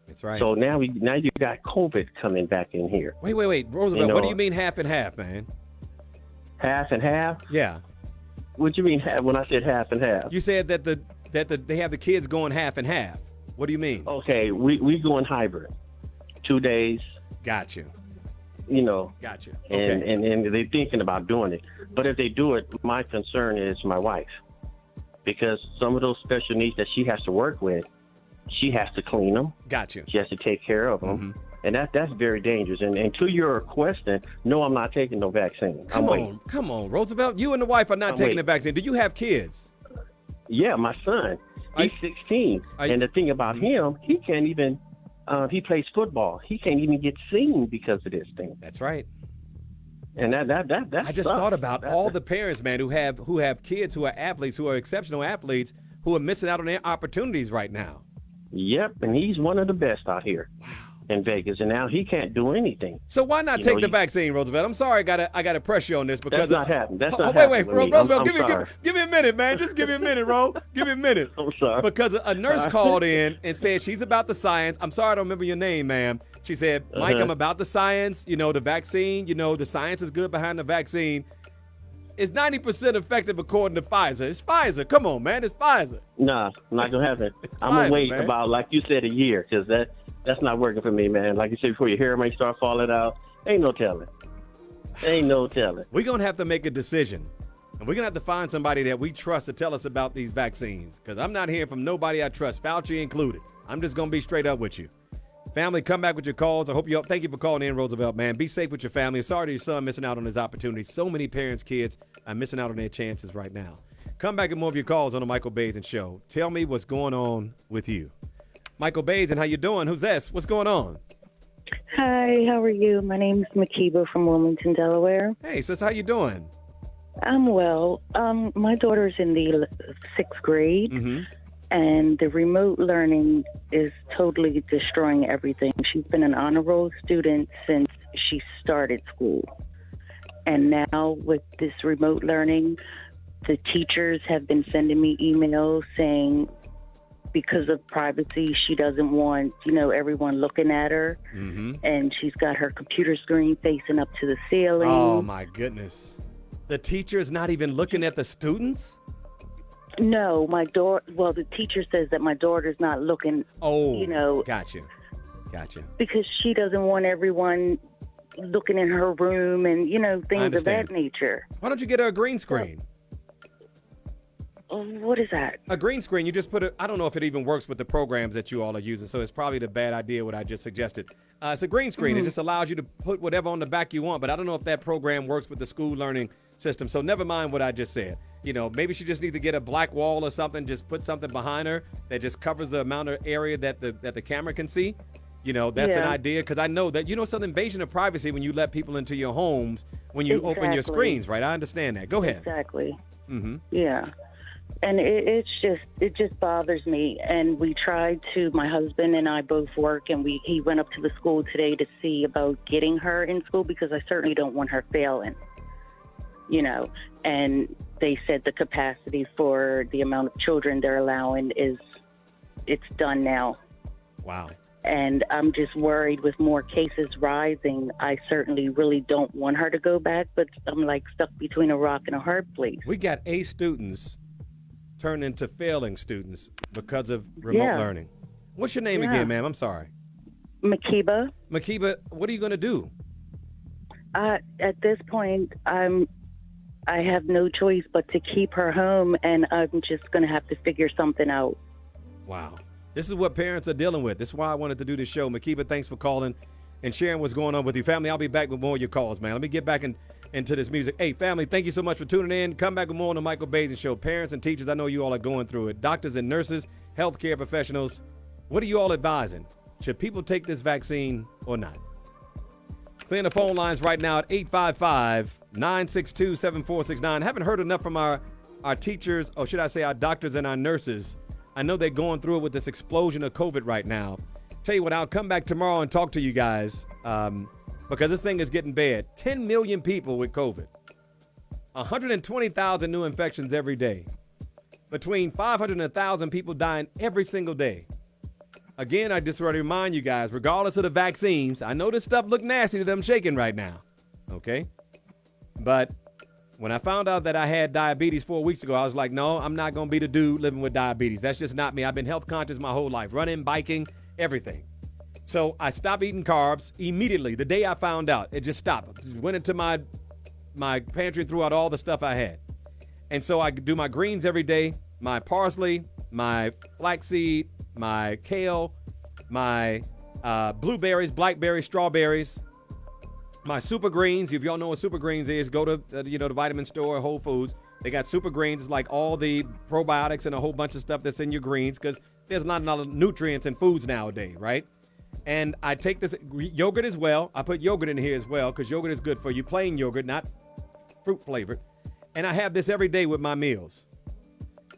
That's right. So now you got COVID coming back in here. Wait, Roosevelt, you know, what do you mean half and half, man? Half and half? Yeah. What do you mean when I said half and half? You said that they have the kids going half and half. What do you mean? Okay, we going hybrid. 2 days. Got you. You know. Got you. Okay. And they're thinking about doing it. But if they do it, my concern is my wife. Because some of those special needs that she has to work with, she has to clean them. Got you. She has to take care of them. And that's very dangerous. And to your question, no, I'm not taking no vaccine. Come on, Roosevelt. You and the wife are not taking the vaccine. Do you have kids? Yeah, my son. He's 16. And the thing about him, he can't even, he plays football. He can't even get seen because of this thing. That's right. And that I just thought about all the parents, man, who have kids who are athletes, who are exceptional athletes, who are missing out on their opportunities right now. Yep, and he's one of the best out here. Wow. in Vegas, and now he can't do anything. So why not take the vaccine, Roosevelt? I'm sorry, I gotta press you on this because that's not happening. That's not wait, happening. Roosevelt, give me a minute, man. Just give me a minute, Ro. Give me a minute. I'm sorry. Because a nurse called in and said she's about the science. I'm sorry, I don't remember your name, ma'am. She said, Mike, I'm about the science. The vaccine. The science is good behind the vaccine. It's 90% effective according to Pfizer. It's Pfizer. Come on, man. It's Pfizer. Nah, I'm not gonna have it. I'm gonna wait about, like you said, a year, because that's not working for me, man. Like you said before, your hair may start falling out. Ain't no telling. We're gonna have to make a decision, and we're gonna have to find somebody that we trust to tell us about these vaccines. Because I'm not hearing from nobody I trust, Fauci included. I'm just gonna be straight up with you. Family, come back with your calls. Thank you for calling in, Roosevelt, man. Be safe with your family. Sorry to your son missing out on his opportunity. So many parents, kids are missing out on their chances right now. Come back and more of your calls on the Michael Basin Show. Tell me what's going on with you. Michael Basin, how you doing? Who's this? What's going on? Hi, how are you? My name's Makiba from Wilmington, Delaware. Hey, sis, how you doing? I'm well. My daughter's in the 6th grade. And the remote learning is totally destroying everything. She's been an honor roll student since she started school. And now with this remote learning, the teachers have been sending me emails saying because of privacy, she doesn't want, everyone looking at her. And she's got her computer screen facing up to the ceiling. Oh, my goodness. The teacher's not even looking at the students? No, my daughter. Well, the teacher says that my daughter's not looking. Oh, Gotcha. Because she doesn't want everyone looking in her room and things of that nature. Why don't you get her a green screen? What is that? A green screen. You just put I don't know if it even works with the programs that you all are using, so it's probably the bad idea what I just suggested. It's a green screen. It just allows you to put whatever on the back you want, but I don't know if that program works with the school learning system. So never mind what I just said. Maybe she just needs to get a black wall or something, just put something behind her that just covers the amount of area that the camera can see. That's an idea, because I know that, it's an invasion of privacy when you let people into your homes, when you open your screens, right? I understand that. Go ahead. Exactly. Yeah. And it just bothers me. And we tried to, my husband and I both work, and he went up to the school today to see about getting her in school, because I certainly don't want her failing, and they said the capacity for the amount of children they're allowing it's done now. Wow. And I'm just worried with more cases rising. I certainly really don't want her to go back, but I'm like stuck between a rock and a hard place. We got A students turn into failing students because of remote learning. What's your name again, ma'am? I'm sorry. Makiba. Makiba, what are you going to do? At this point, I have no choice but to keep her home, and I'm just going to have to figure something out. Wow. This is what parents are dealing with. This is why I wanted to do this show. Makiba, thanks for calling and sharing what's going on with your family. I'll be back with more of your calls, man. Let me get back into this music. Hey, family, thank you so much for tuning in. Come back with more on the Michael Basin Show. Parents and teachers, I know you all are going through it. Doctors and nurses, healthcare professionals, what are you all advising? Should people take this vaccine or not? Clearing the phone lines right now at 855-962-7469. Haven't heard enough from our teachers, or should I say our doctors and our nurses. I know they're going through it with this explosion of COVID right now. Tell you what, I'll come back tomorrow and talk to you guys because this thing is getting bad. 10 million people with COVID. 120,000 new infections every day. Between 500 and 1,000 people dying every single day. Again, I just want to remind you guys, regardless of the vaccines, I know this stuff look nasty to them shaking right now, okay? But when I found out that I had diabetes 4 weeks ago, I was like, no, I'm not going to be the dude living with diabetes. That's just not me. I've been health conscious my whole life, running, biking, everything. So I stopped eating carbs immediately. The day I found out, it just stopped. Just went into my pantry, threw out all the stuff I had. And so I do my greens every day, my parsley, my flaxseed, my kale, my blueberries, blackberries, strawberries, my super greens. If y'all know what super greens is, go to the vitamin store, Whole Foods. They got super greens. It's like all the probiotics and a whole bunch of stuff that's in your greens, because there's not enough nutrients in foods nowadays, right? And I take this yogurt as well. I put yogurt in here as well, because yogurt is good for you. Plain yogurt, not fruit flavored. And I have this every day with my meals.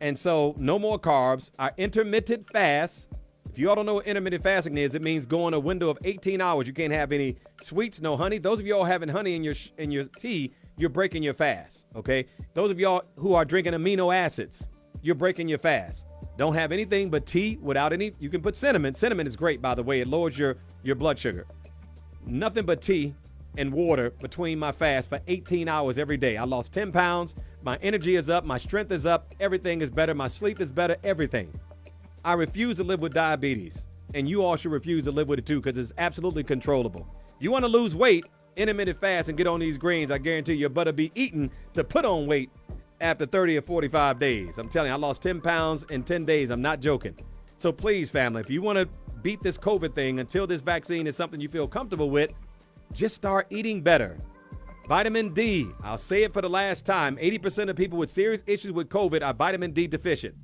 And so no more carbs. Our intermittent fast, If you all don't know what intermittent fasting is, it means going a window of 18 hours. You can't have any sweets, no honey. Those of y'all having honey in your tea, you're breaking your fast, okay? Those of y'all who are drinking amino acids, you're breaking your fast. Don't have anything but tea without any. You can put cinnamon. Cinnamon is great, by the way. It lowers your blood sugar. Nothing but tea and water between my fast for 18 hours every day. I lost 10 pounds. My energy is up. My strength is up. Everything is better. My sleep is better. Everything. I refuse to live with diabetes, and you all should refuse to live with it too, because it's absolutely controllable. You want to lose weight, intermittent fast, and get on these greens, I guarantee you better be eating to put on weight after 30 or 45 days. I'm telling you, I lost 10 pounds in 10 days. I'm not joking. So please, family, if you want to beat this COVID thing until this vaccine is something you feel comfortable with, just start eating better. Vitamin D, I'll say it for the last time, 80% of people with serious issues with COVID are vitamin D deficient.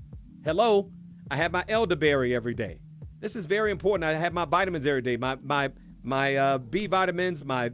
Hello? I have my elderberry every day. This is very important. I have my vitamins every day. My B vitamins, my